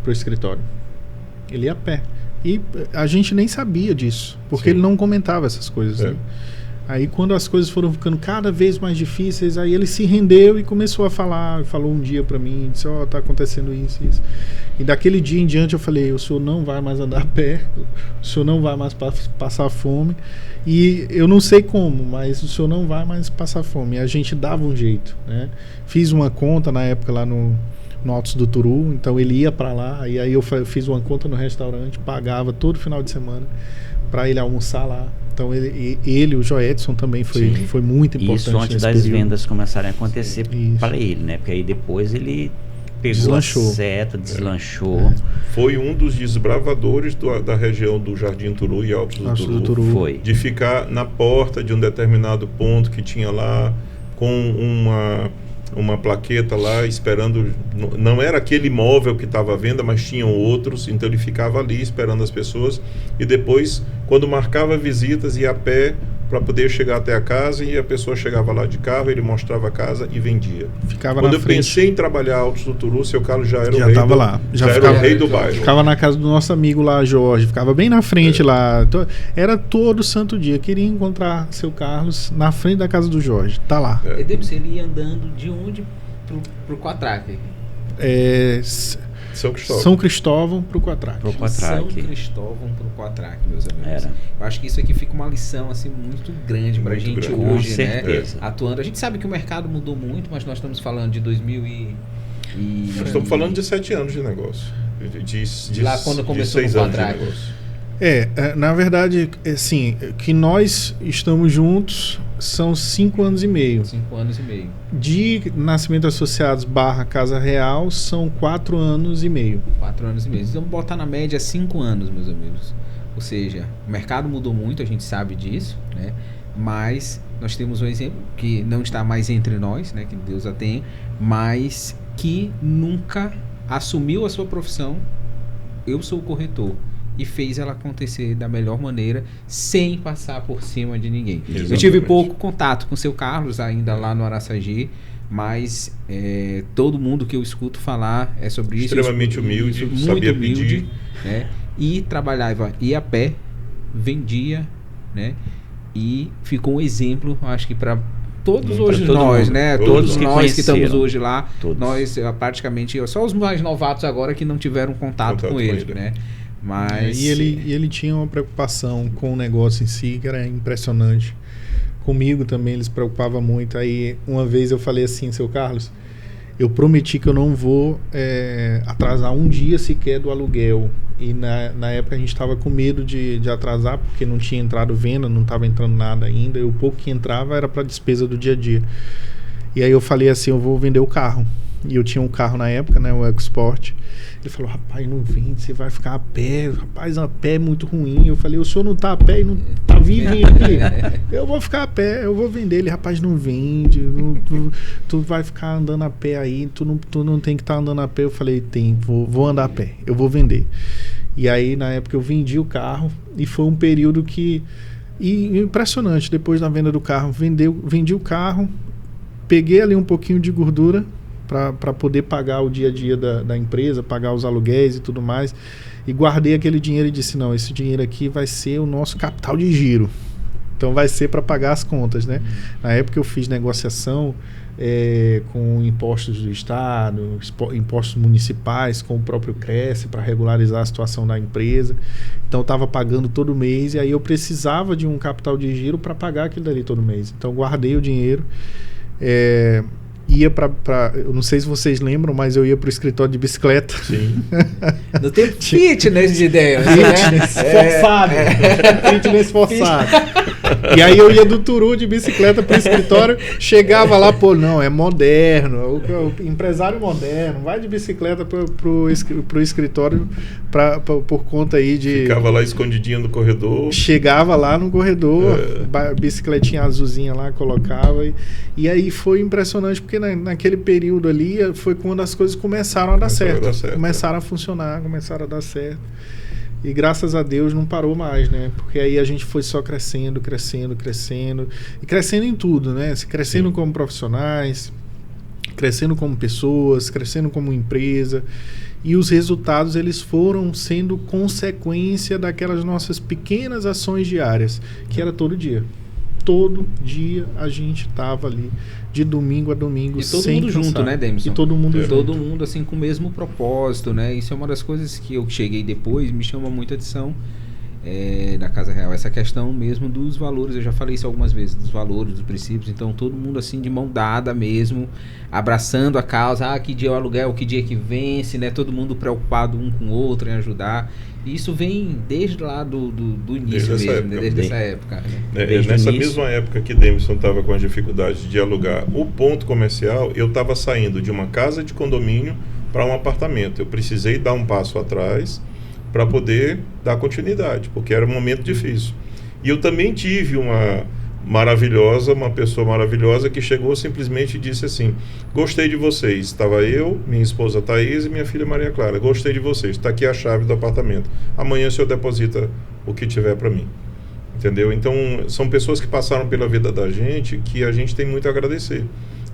pro escritório. Ele ia a pé. E a gente nem sabia disso, porque Sim. ele não comentava essas coisas. É. Né? Aí quando as coisas foram ficando cada vez mais difíceis, aí ele se rendeu e começou a falar, falou um dia para mim, disse, tá acontecendo isso. E daquele dia em diante eu falei, o senhor não vai mais andar a pé, o senhor não vai mais passar fome, e eu não sei como, mas o senhor não vai mais passar fome. E a gente dava um jeito, né? Fiz uma conta na época lá no Altos do Turu, então ele ia para lá, e aí eu fiz uma conta no restaurante, pagava todo final de semana para ele almoçar lá. Então ele o Joedson também foi muito importante. Isso antes das vendas começarem a acontecer para ele, né? Porque aí depois ele pegou deslanchou. a seta, deslanchou. Foi um dos desbravadores da região do Jardim Turu e Altos do Turu. Foi. De ficar na porta de um determinado ponto que tinha lá com uma plaqueta lá esperando. Não era aquele imóvel que estava à venda, mas tinham outros, então ele ficava ali esperando as pessoas e depois, quando marcava visitas, ia a pé para poder chegar até a casa, e a pessoa chegava lá de carro, ele mostrava a casa e vendia. Ficava Quando na eu frente. pensei em trabalhar Altos do Turu, seu Carlos já era Já o rei tava lá. Já era ficava- o rei do bairro. Ficava na casa do nosso amigo lá, Jorge. Ficava bem na frente lá. Era todo santo dia. Queria encontrar seu Carlos na frente da casa do Jorge. Tá lá. Edemilson, ele ia andando de onde pro Quatrack? São Cristóvão. São Cristóvão pro Quatrack. Pro São Quatrack. Cristóvão pro Quatrack, meus amigos. Era. Eu acho que isso aqui fica uma lição assim muito grande pra Muito gente grande. hoje, Com certeza. né? Atuando. A gente sabe que o mercado mudou muito, mas nós estamos falando de 2000 Nós estamos falando de 7 anos de negócio. De lá quando começou 6 no anos de Quatrack. negócio. Na verdade, assim, que nós estamos juntos são 5 anos e meio. 5 anos e meio. De Nascimento Associados / Casa Real são 4 anos e meio. 4 anos e meio. Então, vamos botar na média 5 anos, meus amigos. Ou seja, o mercado mudou muito, a gente sabe disso, né? Mas nós temos um exemplo que não está mais entre nós, né? Que Deus a tenha, mas que nunca assumiu a sua profissão. Eu sou o corretor. E fez ela acontecer da melhor maneira, sem passar por cima de ninguém. Exatamente. Eu tive pouco contato com o seu Carlos ainda lá no Araçagi, mas todo mundo que eu escuto falar é sobre isso. Extremamente Eu escuto humilde, isso, muito sabia humilde, pedir. né? e trabalhava, ia a pé, vendia, né? E ficou um exemplo, acho que para todos hoje todo nós, mundo. né? Todos Todos que nós que estamos conheceram. hoje lá, Todos. nós praticamente, só os mais novatos agora que não tiveram contato com ele, né? Mas E ele tinha uma preocupação com o negócio em si, que era impressionante. Comigo também ele se preocupava muito. Aí uma vez eu falei assim, seu Carlos, eu prometi que eu não vou atrasar um dia sequer do aluguel. E na época a gente estava com medo de atrasar, porque não tinha entrado venda, não estava entrando nada ainda. E o pouco que entrava era para despesa do dia a dia. E aí eu falei assim, eu vou vender o carro. E eu tinha um carro na época, né, o EcoSport. Ele falou, rapaz, não vende, você vai ficar a pé. Rapaz, a pé é muito ruim. Eu falei, o senhor não tá a pé e não tá vivendo aqui. Eu vou ficar a pé, eu vou vender. Ele, rapaz, não vende. Tu vai ficar andando a pé aí, tu não tem que estar andando a pé. Eu falei, vou andar a pé, eu vou vender. E aí, na época, eu vendi o carro. E foi um período que... impressionante, depois da venda do carro. Vendi o carro, peguei ali um pouquinho de gordura para poder pagar o dia a dia da empresa, pagar os aluguéis e tudo mais, e guardei aquele dinheiro e disse, não, esse dinheiro aqui vai ser o nosso capital de giro, então vai ser para pagar as contas, né? Na época eu fiz negociação com impostos do estado, impostos municipais, com o próprio Cresce, para regularizar a situação da empresa, então eu estava pagando todo mês, e aí eu precisava de um capital de giro para pagar aquilo dali todo mês, então guardei o dinheiro, ia eu não sei se vocês lembram, mas eu ia pro escritório de bicicleta. Sim. no tempo fitness de ideia. Fitness forçado. Fitness forçado. E aí eu ia do Turu de bicicleta pro escritório, chegava lá, pô, não, é moderno, o empresário moderno, vai de bicicleta pro escritório por conta aí de... Ficava lá escondidinho no corredor. Chegava lá no corredor, bicicletinha azulzinha lá, colocava. E aí foi impressionante, porque naquele período ali foi quando as coisas começaram a dar certo. Começaram a funcionar, começaram a dar certo. E graças a Deus não parou mais, né? Porque aí a gente foi só crescendo. E crescendo em tudo, né? Crescendo Sim. como profissionais, crescendo como pessoas, crescendo como empresa. E os resultados, eles foram sendo consequência daquelas nossas pequenas ações diárias, que era todo dia. Todo dia a gente estava ali, de domingo a domingo, E todo sem mundo junto, cansar. né, Demison? E todo mundo junto. Todo mundo, assim, com o mesmo propósito, né? Isso é uma das coisas que eu cheguei depois, me chama muita atenção da Casa Real. Essa questão mesmo dos valores, eu já falei isso algumas vezes, dos valores, dos princípios. Então, todo mundo, assim, de mão dada mesmo, abraçando a causa. Que dia é o aluguel, que dia que vence, né? Todo mundo preocupado um com o outro em ajudar. E isso vem desde lá do início mesmo, né? Desde essa época. Né? Nessa mesma época que Demison estava com as dificuldades de alugar o ponto comercial, eu estava saindo de uma casa de condomínio para um apartamento. Eu precisei dar um passo atrás para poder dar continuidade, porque era um momento difícil. E eu também tive uma pessoa maravilhosa que chegou simplesmente e disse assim, gostei de vocês, estava eu, minha esposa Thaís e minha filha Maria Clara, gostei de vocês, está aqui a chave do apartamento, amanhã o senhor deposita o que tiver para mim, entendeu? Então são pessoas que passaram pela vida da gente, que a gente tem muito a agradecer.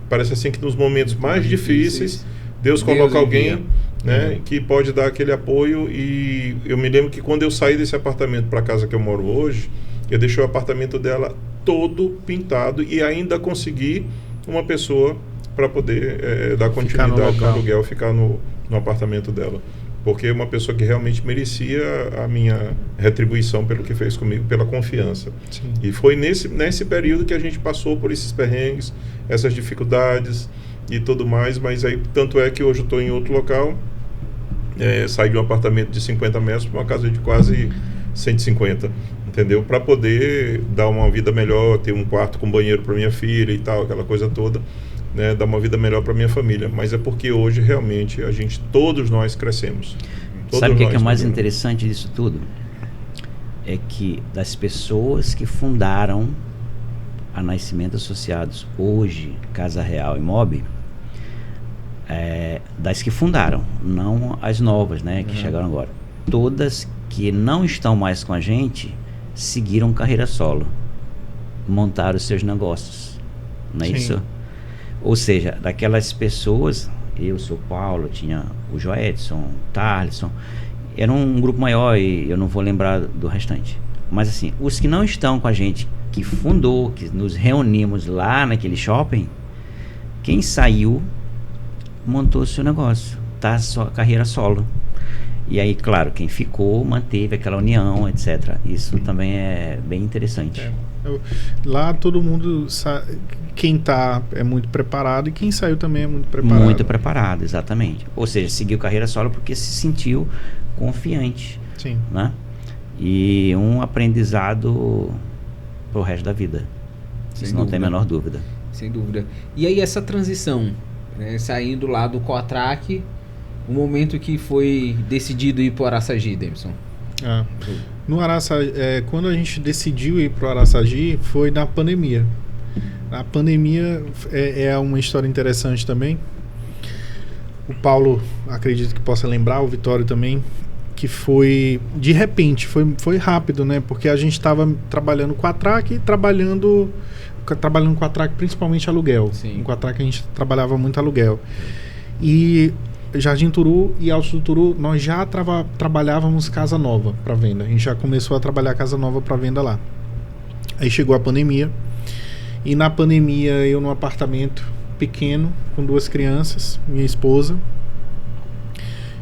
Parece assim que nos momentos mais difíceis Deus coloca alguém, né, que pode dar aquele apoio. E eu me lembro que quando eu saí desse apartamento para a casa que eu moro hoje, eu deixei o apartamento dela todo pintado e ainda consegui uma pessoa para poder dar continuidade no aluguel, ficar no apartamento dela. Porque é uma pessoa que realmente merecia a minha retribuição pelo que fez comigo, pela confiança. Sim. E foi nesse período que a gente passou por esses perrengues, essas dificuldades e tudo mais, mas aí tanto é que hoje eu estou em outro local, saí de um apartamento de 50 metros para uma casa de quase 150, entendeu? Para poder dar uma vida melhor, ter um quarto com banheiro para minha filha e tal, aquela coisa toda, né? Dar uma vida melhor para minha família. Mas é porque hoje realmente todos nós crescemos. Sabe o que é o mais interessante disso tudo? É que das pessoas que fundaram a Nascimento Associados, hoje Casa Real Imob, das que fundaram, não as novas, né, que chegaram agora. Todas que não estão mais com a gente seguiram carreira solo, montaram seus negócios, não é isso? Ou seja, daquelas pessoas, eu sou Paulo, tinha o Joedson, o Tarlisson, Era um grupo maior e eu não vou lembrar do restante. Mas assim, os que não estão com a gente, que fundou, que nos reunimos lá naquele shopping, quem saiu montou o seu negócio, tá? Sua carreira solo. E aí, claro, quem ficou manteve aquela união, etc. Isso também é bem interessante. Lá todo mundo quem tá é muito preparado e quem saiu também é muito preparado. Muito preparado, exatamente. Ou seja, seguiu carreira solo porque se sentiu confiante. Sim. Né? E um aprendizado pro resto da vida. Isso não tem a menor dúvida. Sem dúvida. E aí essa transição, né, saindo lá do Coatrac, o momento que foi decidido ir para o Araçagi, Davidson? No Araçagi, quando a gente decidiu ir para o Araçagi, foi na pandemia. A pandemia é uma história interessante também. O Paulo, acredito que possa lembrar, o Vitório também, que foi de repente, foi rápido, né? Porque a gente estava trabalhando com a Track, trabalhando com a Track principalmente aluguel. Sim. Com a Track a gente trabalhava muito aluguel. E Jardim Turu e Alto do Turu, nós já trabalhávamos casa nova para venda. A gente já começou a trabalhar casa nova para venda lá. Aí chegou a pandemia. E na pandemia, eu num apartamento pequeno, com 2 crianças, minha esposa.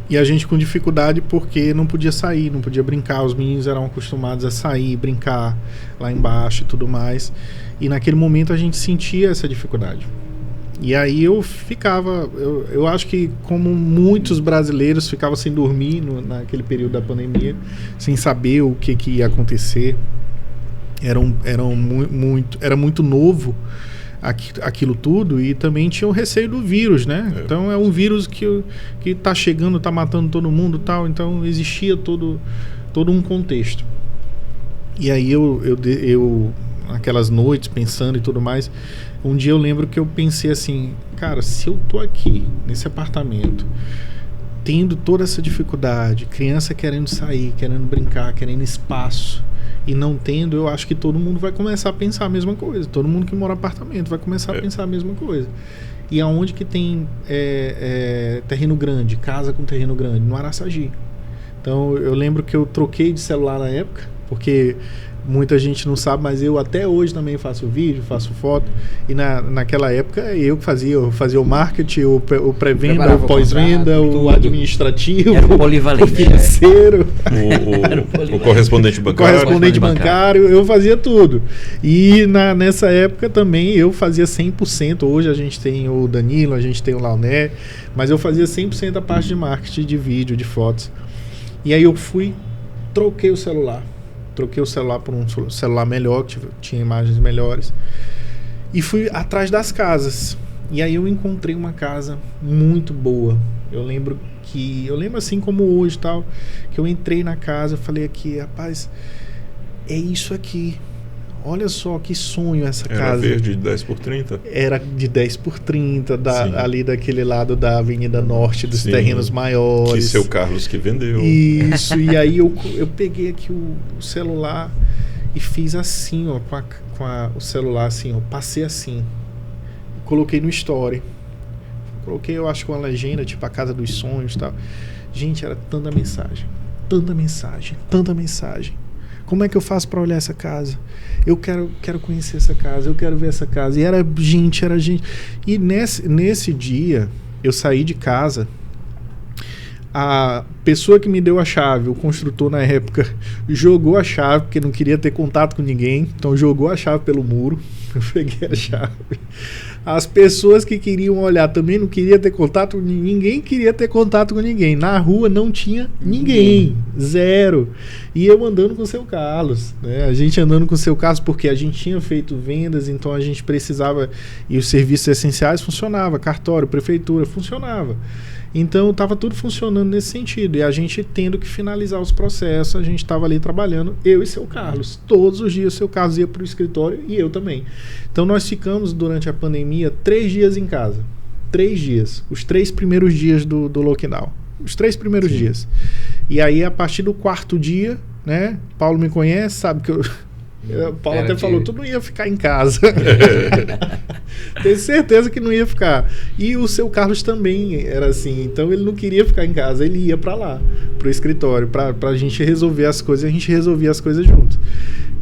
E a gente com dificuldade porque não podia sair, não podia brincar. Os meninos eram acostumados a sair, brincar lá embaixo e tudo mais. E naquele momento a gente sentia essa dificuldade. E aí eu ficava, eu acho que como muitos brasileiros ficavam sem dormir naquele período da pandemia, sem saber o que ia acontecer. Era muito novo aquilo tudo, e também tinha o receio do vírus, né? Então é um vírus que tá chegando, tá matando todo mundo e tal, então existia todo um contexto. E aí eu aquelas noites pensando e tudo mais, um dia eu lembro que eu pensei assim, cara, se eu tô aqui nesse apartamento tendo toda essa dificuldade, criança querendo sair, querendo brincar, querendo espaço, e não tendo, eu acho que todo mundo vai começar a pensar a mesma coisa. Todo mundo que mora em apartamento vai começar a pensar a mesma coisa. E aonde que tem terreno grande, casa com terreno grande? No Araçagi. Então eu lembro que eu troquei de celular na época, porque muita gente não sabe, mas eu até hoje também faço vídeo, faço foto. E naquela época eu fazia o marketing, o pré-venda, o pós-venda, o administrativo, era o polivalente, o financeiro, o correspondente bancário. Correspondente bancário, eu fazia tudo. E nessa época também eu fazia 100%. Hoje a gente tem o Danilo, a gente tem o Launé, mas eu fazia 100% da parte de marketing, de vídeo, de fotos. E aí eu troquei o celular por um celular melhor, que tinha imagens melhores, e fui atrás das casas. E aí eu encontrei uma casa muito boa. Eu lembro assim como hoje, tal, que eu entrei na casa, eu falei aqui, rapaz, é isso aqui. Olha só que sonho essa casa. Era verde de 10x30? Era de 10x30, ali daquele lado da Avenida Norte, dos terrenos maiores. Que seu Carlos que vendeu. Isso, e aí eu peguei aqui o celular e fiz assim, ó, com o celular assim, ó, passei assim. Coloquei no story. Coloquei, eu acho, com uma legenda, tipo a Casa dos Sonhos e tal. Gente, era tanta mensagem. Como é que eu faço para olhar essa casa? Eu quero conhecer essa casa, eu quero ver essa casa. E era gente. E nesse dia, eu saí de casa. A pessoa que me deu a chave, o construtor na época, jogou a chave, porque não queria ter contato com ninguém. Então jogou a chave pelo muro. Eu peguei a chave. As pessoas que queriam olhar também não queriam ter contato, ninguém queria ter contato com ninguém. Na rua não tinha ninguém, zero. E eu andando com o seu Carlos, né? A gente andando com o seu Carlos porque a gente tinha feito vendas, então a gente precisava, e os serviços essenciais funcionava, cartório, prefeitura, funcionava. Então estava tudo funcionando nesse sentido, e a gente tendo que finalizar os processos, a gente estava ali trabalhando, eu e seu Carlos, todos os dias o seu Carlos ia para o escritório e eu também. Então nós ficamos durante a pandemia 3 dias em casa, 3 dias, os 3 primeiros dias do lockdown, os 3 primeiros dias. E aí a partir do 4º dia, né, Paulo me conhece, sabe que O Paulo até Garantido. falou, tu não ia ficar em casa. Tenho certeza que não ia ficar. E o seu Carlos também era assim. Então ele não queria ficar em casa, ele ia para lá, pro escritório, pra gente resolver as coisas. A gente resolvia as coisas juntos.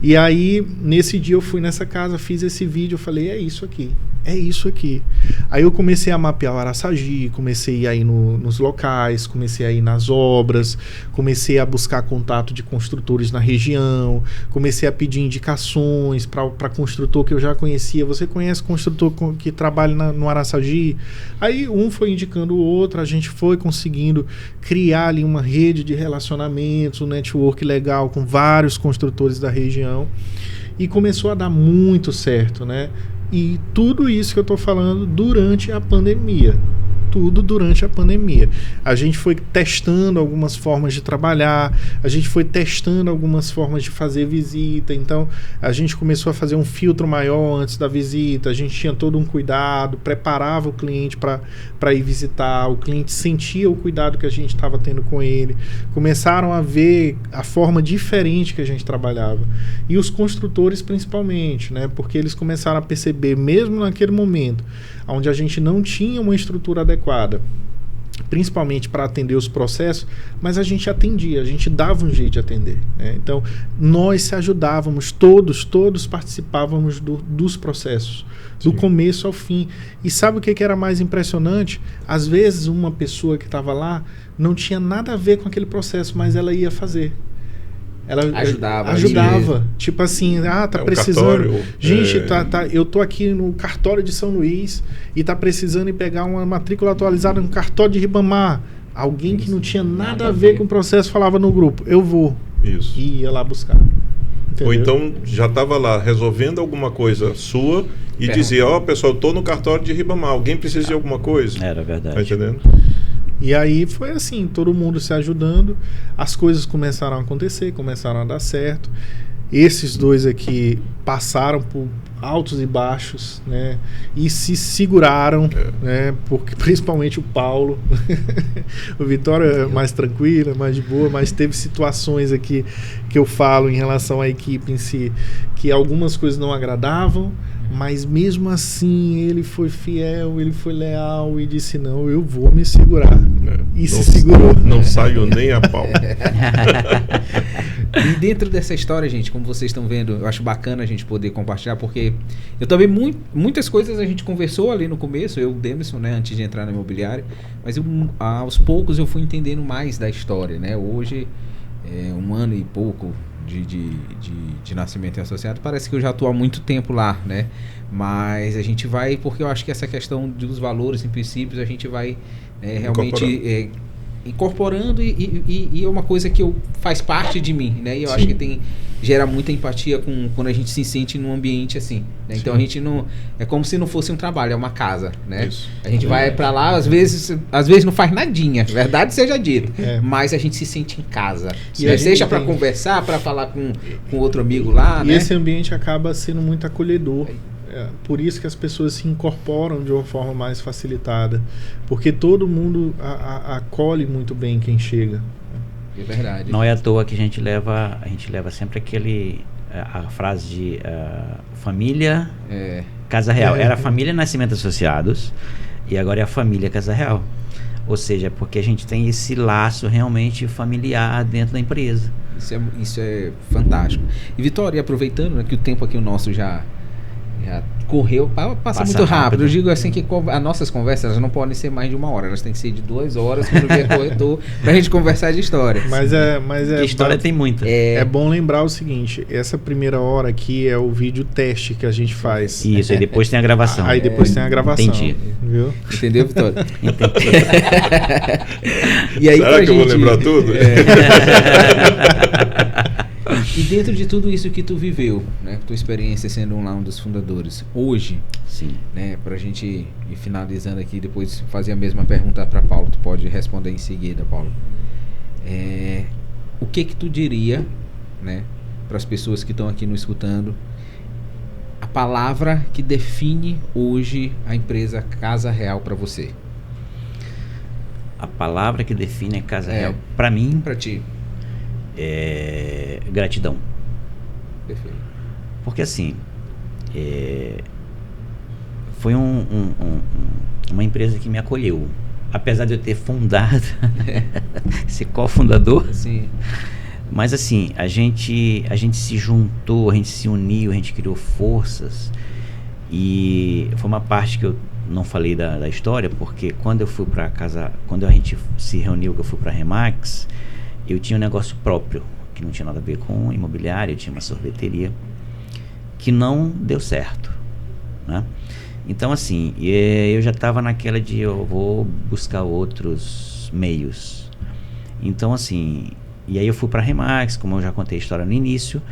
E aí, nesse dia eu fui nessa casa, fiz esse vídeo, eu falei, é isso aqui. É isso aqui. Aí eu comecei a mapear o Araçagi, comecei a ir nos locais, comecei a ir nas obras, comecei a buscar contato de construtores na região, comecei a pedir indicações para construtor que eu já conhecia. Você conhece construtor que trabalha no Araçagi? Aí um foi indicando o outro, a gente foi conseguindo criar ali uma rede de relacionamentos, um network legal com vários construtores da região e começou a dar muito certo, né? E tudo isso que eu estou falando durante a pandemia. Tudo durante a pandemia. A gente foi testando algumas formas de trabalhar, a gente foi testando algumas formas de fazer visita. Então, a gente começou a fazer um filtro maior antes da visita, a gente tinha todo um cuidado, preparava o cliente para ir visitar, o cliente sentia o cuidado que a gente estava tendo com ele. Começaram a ver a forma diferente que a gente trabalhava. E os construtores principalmente, né? Porque eles começaram a perceber, mesmo naquele momento, onde a gente não tinha uma estrutura adequada, principalmente para atender os processos, mas a gente atendia, a gente dava um jeito de atender, né? Então, nós se ajudávamos, todos participávamos dos processos, do começo ao fim. E sabe o que era mais impressionante? Às vezes, uma pessoa que estava lá não tinha nada a ver com aquele processo, mas ela ia fazer. Ela ajudava. Tipo assim, tá precisando. Cartório, gente, eu tô aqui no cartório de São Luís e tá precisando ir pegar uma matrícula atualizada no cartório de Ribamar. Alguém que não tinha nada a ver com o processo falava no grupo, eu vou. Isso. E ia lá buscar. Entendeu? Ou então já estava lá resolvendo alguma coisa sua e dizia, pessoal, eu tô no cartório de Ribamar, alguém precisa de alguma coisa? Era verdade. Tá entendendo? E aí foi assim, todo mundo se ajudando, as coisas começaram a acontecer, começaram a dar certo. Esses dois aqui passaram por altos e baixos, né? E se seguraram, né? Porque principalmente o Paulo. O Vitória é mais tranquila, mais de boa, mas teve situações aqui que eu falo em relação à equipe em si, que algumas coisas não agradavam, mas mesmo assim ele foi fiel, ele foi leal e disse, não, eu vou me segurar. E se segurou. Não saio nem a pau. E dentro dessa história, gente, como vocês estão vendo, eu acho bacana a gente poder compartilhar, porque eu também, muitas coisas a gente conversou ali no começo, eu, Demerson, né, antes de entrar na imobiliária, mas aos poucos eu fui entendendo mais da história, né? Hoje, 1 ano e pouco de nascimento e associado, parece que eu já estou há muito tempo lá, né? Mas a gente vai, porque eu acho que essa questão dos valores e princípios, a gente vai realmente incorporando e é uma coisa que faz parte de mim, né? E eu acho que gera muita empatia quando a gente se sente num ambiente assim, né? Então a gente não, é como se não fosse um trabalho, é uma casa, né? Isso. A gente vai para lá, às vezes não faz nadinha, verdade seja dito, mas a gente se sente em casa, né? Seja para conversar, para falar com outro amigo lá, e né? Esse ambiente acaba sendo muito acolhedor. Por isso que as pessoas se incorporam de uma forma mais facilitada, porque todo mundo acolhe muito bem quem chega. É verdade. Não é à toa que a gente leva sempre a frase de família Casa Real. Era a família Nascimento Associados e agora é a família Casa Real. Ou seja, porque a gente tem esse laço realmente familiar dentro da empresa. Isso é fantástico. E Vitória, aproveitando, né, que o tempo aqui o nosso já correu, passa muito rápido. Eu digo assim que as nossas conversas elas não podem ser mais de 1 hora, elas têm que ser de 2 horas quando vier corretor pra gente conversar de história. Mas história tem muita. É bom lembrar o seguinte, essa primeira hora aqui é o vídeo teste que a gente faz. Isso, aí depois tem a gravação. Aí depois tem a gravação. Entendi. Viu? Entendeu, Vitória? Entendi. E aí, será que eu vou lembrar tudo? E dentro de tudo isso que tu viveu, né, tua experiência sendo um dos fundadores, hoje, sim, né, pra gente ir finalizando aqui, depois fazer a mesma pergunta para Paulo, tu pode responder em seguida, Paulo. O que tu diria, né, para as pessoas que estão aqui nos escutando, a palavra que define hoje a empresa Casa Real para você? A palavra que define a Casa Real, para mim, para ti, gratidão. Perfeito. Porque assim, foi uma empresa que me acolheu. Apesar de eu ter fundado, ser cofundador, Sim. mas assim, a gente se juntou, a gente se uniu, a gente criou forças. E foi uma parte que eu não falei da história, porque quando eu fui para casa, quando a gente se reuniu, que eu fui para a Remax, eu tinha um negócio próprio, que não tinha nada a ver com imobiliário, eu tinha uma sorveteria, que não deu certo, né? Então assim, eu já estava naquela de eu vou buscar outros meios. Então assim, e aí eu fui para a Remax, como eu já contei a história no início,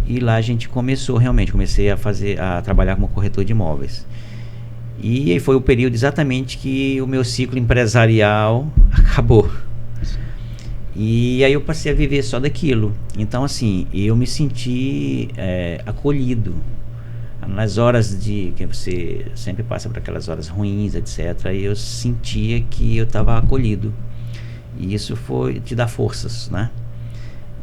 e lá a gente comecei a trabalhar como corretor de imóveis. E aí foi o período exatamente que o meu ciclo empresarial acabou. E aí eu passei a viver só daquilo. Então assim, eu me senti acolhido. Nas horas que você sempre passa por aquelas horas ruins, etc., eu sentia que eu estava acolhido. E isso te dá forças, né?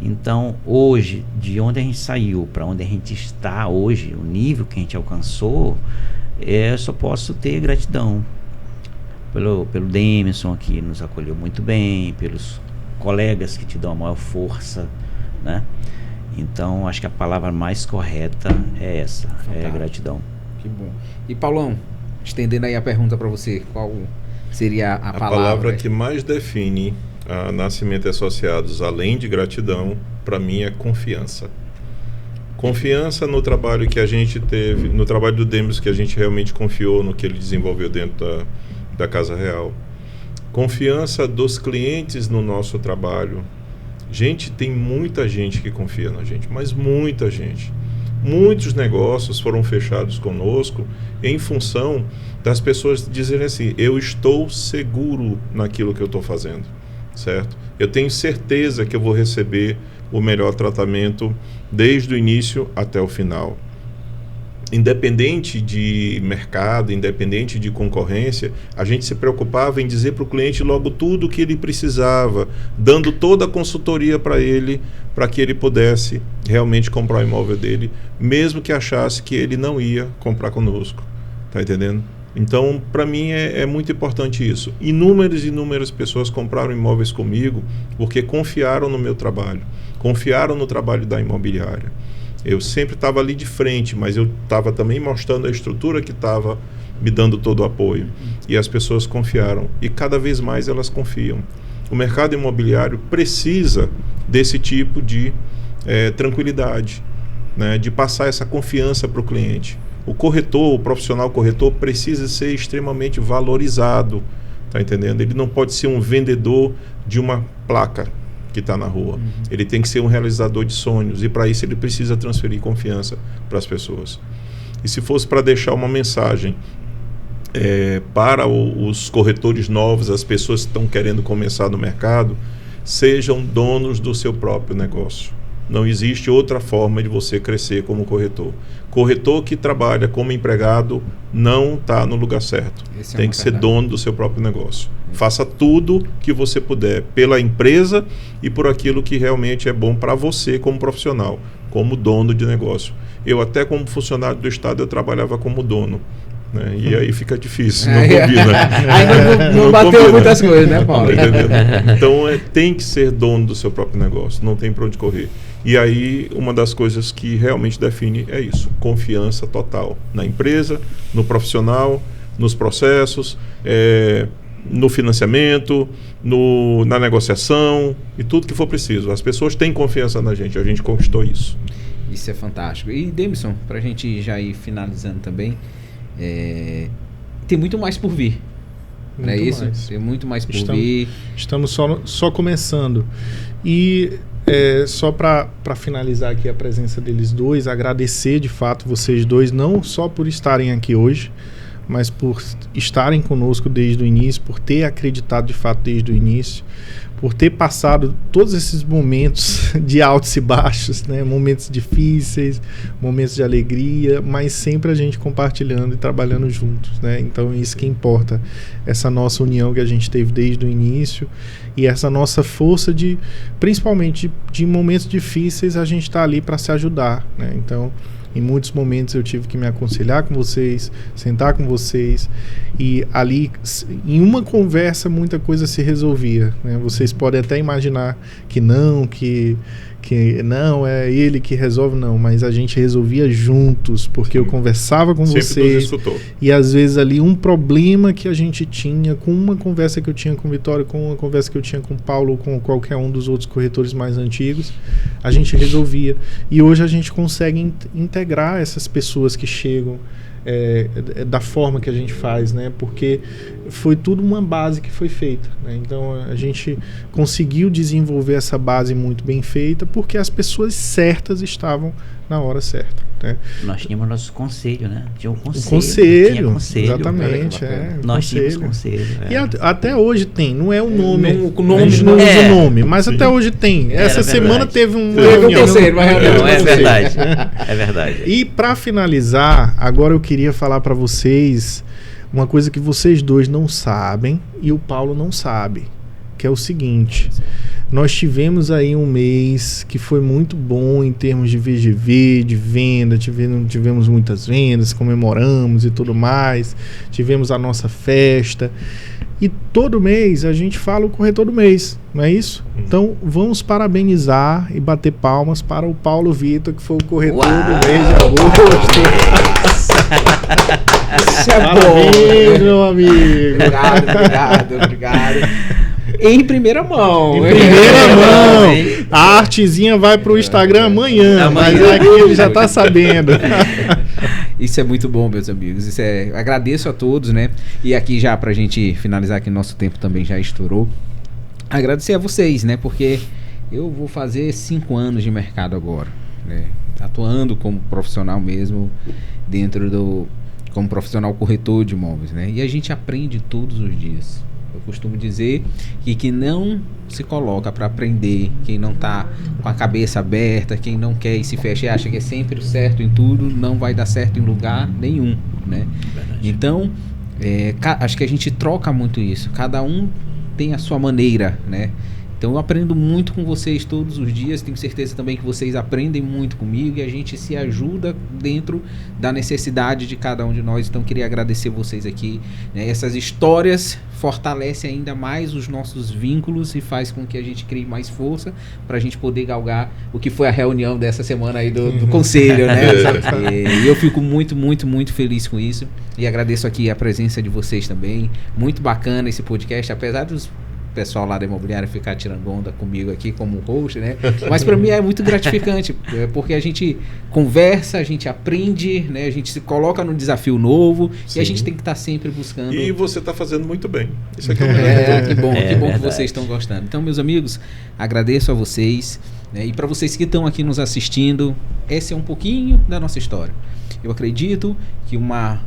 Então, hoje, de onde a gente saiu para onde a gente está hoje, o nível que a gente alcançou, eu só posso ter gratidão pelo Demerson, que nos acolheu muito bem, pelos colegas que te dão a maior força, né? Então, acho que a palavra mais correta é essa, é gratidão. Que bom. E Paulão, estendendo aí a pergunta para você, qual seria a palavra? A palavra que mais define a Nascimento e Associados, além de gratidão, para mim é confiança. Confiança no trabalho que a gente teve, no trabalho do Demerson, que a gente realmente confiou no que ele desenvolveu dentro da Casa Real. Confiança dos clientes no nosso trabalho. Gente, tem muita gente que confia na gente, mas muita gente. Muitos negócios foram fechados conosco em função das pessoas dizerem assim, eu estou seguro naquilo que eu estou fazendo, certo? Eu tenho certeza que eu vou receber o melhor tratamento desde o início até o final. Independente de mercado, independente de concorrência, a gente se preocupava em dizer para o cliente logo tudo o que ele precisava, dando toda a consultoria para ele, para que ele pudesse realmente comprar o imóvel dele, mesmo que achasse que ele não ia comprar conosco. Tá entendendo? Então, para mim é muito importante isso. Inúmeras pessoas compraram imóveis comigo porque confiaram no meu trabalho, confiaram no trabalho da imobiliária. Eu sempre estava ali de frente, mas eu estava também mostrando a estrutura que estava me dando todo o apoio. E as pessoas confiaram. E cada vez mais elas confiam. O mercado imobiliário precisa desse tipo de tranquilidade, né? De passar essa confiança para o cliente. O corretor, o profissional corretor, precisa ser extremamente valorizado. Tá entendendo? Ele não pode ser um vendedor de uma placa que está na rua. Ele tem que ser um realizador de sonhos, e para isso ele precisa transferir confiança para as pessoas. E se fosse para deixar uma mensagem para os corretores novos, as pessoas que estão querendo começar no mercado, sejam donos do seu próprio negócio. Não existe outra forma de você crescer como corretor. Corretor que trabalha como empregado não está no lugar certo. Tem que ser dono do seu próprio negócio. Faça tudo que você puder pela empresa e por aquilo que realmente é bom para você como profissional, como dono de negócio. Eu até como funcionário do Estado eu trabalhava como dono, né? E aí fica difícil, não combina. Aí não bateu combina. Muitas coisas, né, Paulo? Então tem que ser dono do seu próprio negócio, não tem para onde correr. E aí uma das coisas que realmente define é isso, confiança total na empresa, no profissional, nos processos, no financiamento, na negociação e tudo que for preciso. As pessoas têm confiança na gente, a gente conquistou isso. Isso é fantástico. E Demerson, para a gente já ir finalizando também, tem muito mais por vir. Não é isso? Tem muito mais por vir. Estamos só começando. E só para finalizar aqui a presença deles dois, agradecer de fato vocês dois, não só por estarem aqui hoje, mas por estarem conosco desde o início, por ter acreditado de fato desde o início, por ter passado todos esses momentos de altos e baixos, né? Momentos difíceis, momentos de alegria, mas sempre a gente compartilhando e trabalhando juntos, né? Então isso que importa, essa nossa união que a gente teve desde o início e essa nossa força principalmente de momentos difíceis, a gente está ali para se ajudar, né? Então Em muitos momentos eu tive que me aconselhar com vocês, sentar com vocês, e ali, em uma conversa, muita coisa se resolvia, né? Vocês podem até imaginar que não é ele que resolve, não, mas a gente resolvia juntos, porque eu conversava com Sempre vocês, nos escutou. e às vezes ali um problema que a gente tinha, com uma conversa que eu tinha com o Vitório, com uma conversa que eu tinha com o Paulo, ou com qualquer um dos outros corretores mais antigos, a gente resolvia. E hoje a gente consegue integrar essas pessoas que chegam da forma que a gente faz, né? Porque foi tudo uma base que foi feita, né? Então a gente conseguiu desenvolver essa base muito bem feita porque as pessoas certas estavam na hora certa, né? Nós tínhamos nosso conselho, né? Tinha um conselho. Conselho, tinha conselho, exatamente. Nós tínhamos conselho. E até hoje tem, não é o nome. A gente não nome, usa o nome, mas até hoje tem. Essa semana teve um reunião. Não, é verdade. É verdade. E para finalizar, agora eu queria falar para vocês uma coisa que vocês dois não sabem e o Paulo não sabe, que é o seguinte: nós tivemos aí um mês que foi muito bom em termos de VGV, de venda, tivemos muitas vendas, comemoramos e tudo mais, tivemos a nossa festa, e todo mês a gente fala o corretor do mês, não é isso? Então vamos parabenizar e bater palmas para o Paulo Vitor, que foi o corretor do mês de agosto. Isso é Parabéns, meu amigo. Obrigado. Em primeira mão. Em primeira mão. A artezinha vai pro Instagram amanhã, mas aqui ele já tá sabendo. Isso é muito bom, meus amigos. Agradeço a todos, né? E aqui já pra gente finalizar, que nosso tempo também já estourou. Agradecer a vocês, né? Porque eu vou fazer 5 anos de mercado agora, né? Atuando como profissional mesmo, como profissional corretor de imóveis, né? E a gente aprende todos os dias. Eu costumo dizer que não se coloca para aprender, quem não está com a cabeça aberta, quem não quer e se fecha e acha que é sempre o certo em tudo, não vai dar certo em lugar nenhum, né? Então, acho que a gente troca muito isso. Cada um tem a sua maneira, né? Então eu aprendo muito com vocês todos os dias, tenho certeza também que vocês aprendem muito comigo e a gente se ajuda dentro da necessidade de cada um de nós. Então queria agradecer vocês aqui, né? Essas histórias fortalecem ainda mais os nossos vínculos e faz com que a gente crie mais força para a gente poder galgar o que foi a reunião dessa semana aí do conselho, né? E eu fico muito, muito, muito feliz com isso e agradeço aqui a presença de vocês também. Muito bacana esse podcast, apesar dos pessoal lá da imobiliária ficar tirando onda comigo aqui como host, né? Mas para mim é muito gratificante, porque a gente conversa, a gente aprende, né? A gente se coloca num desafio novo. Sim. E a gente tem que estar sempre buscando. E você está fazendo muito bem. Isso aqui é que bom que vocês estão gostando. Então, meus amigos, agradeço a vocês, né? E para vocês que estão aqui nos assistindo, esse é um pouquinho da nossa história. Eu acredito que uma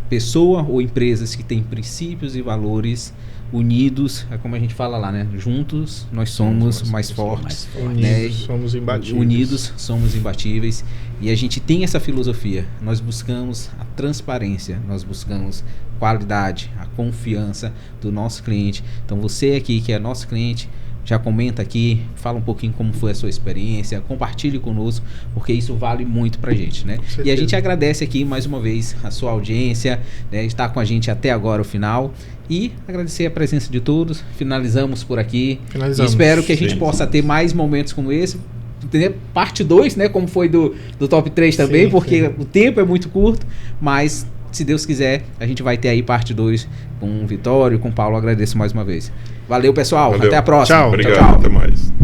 pessoa ou empresas que têm princípios e valores unidos, é como a gente fala lá, né? Juntos nós somos mais fortes. Unidos somos imbatíveis. Unidos somos imbatíveis. E a gente tem essa filosofia. Nós buscamos a transparência, nós buscamos qualidade, a confiança do nosso cliente. Então você aqui que é nosso cliente, já comenta aqui, fala um pouquinho como foi a sua experiência, compartilhe conosco, porque isso vale muito pra gente, né? E a gente agradece aqui mais uma vez a sua audiência, né? Estar com a gente até agora o final e agradecer a presença de todos. Finalizamos por aqui. E espero que a gente possa ter mais momentos como esse. Entender? Parte 2, né? Como foi do top 3 também, porque o tempo é muito curto, mas se Deus quiser, a gente vai ter aí parte 2 com o Vitório, com o Paulo. Agradeço mais uma vez. Valeu, pessoal. Valeu. Até a próxima. Tchau. Obrigado. Tchau. Até mais.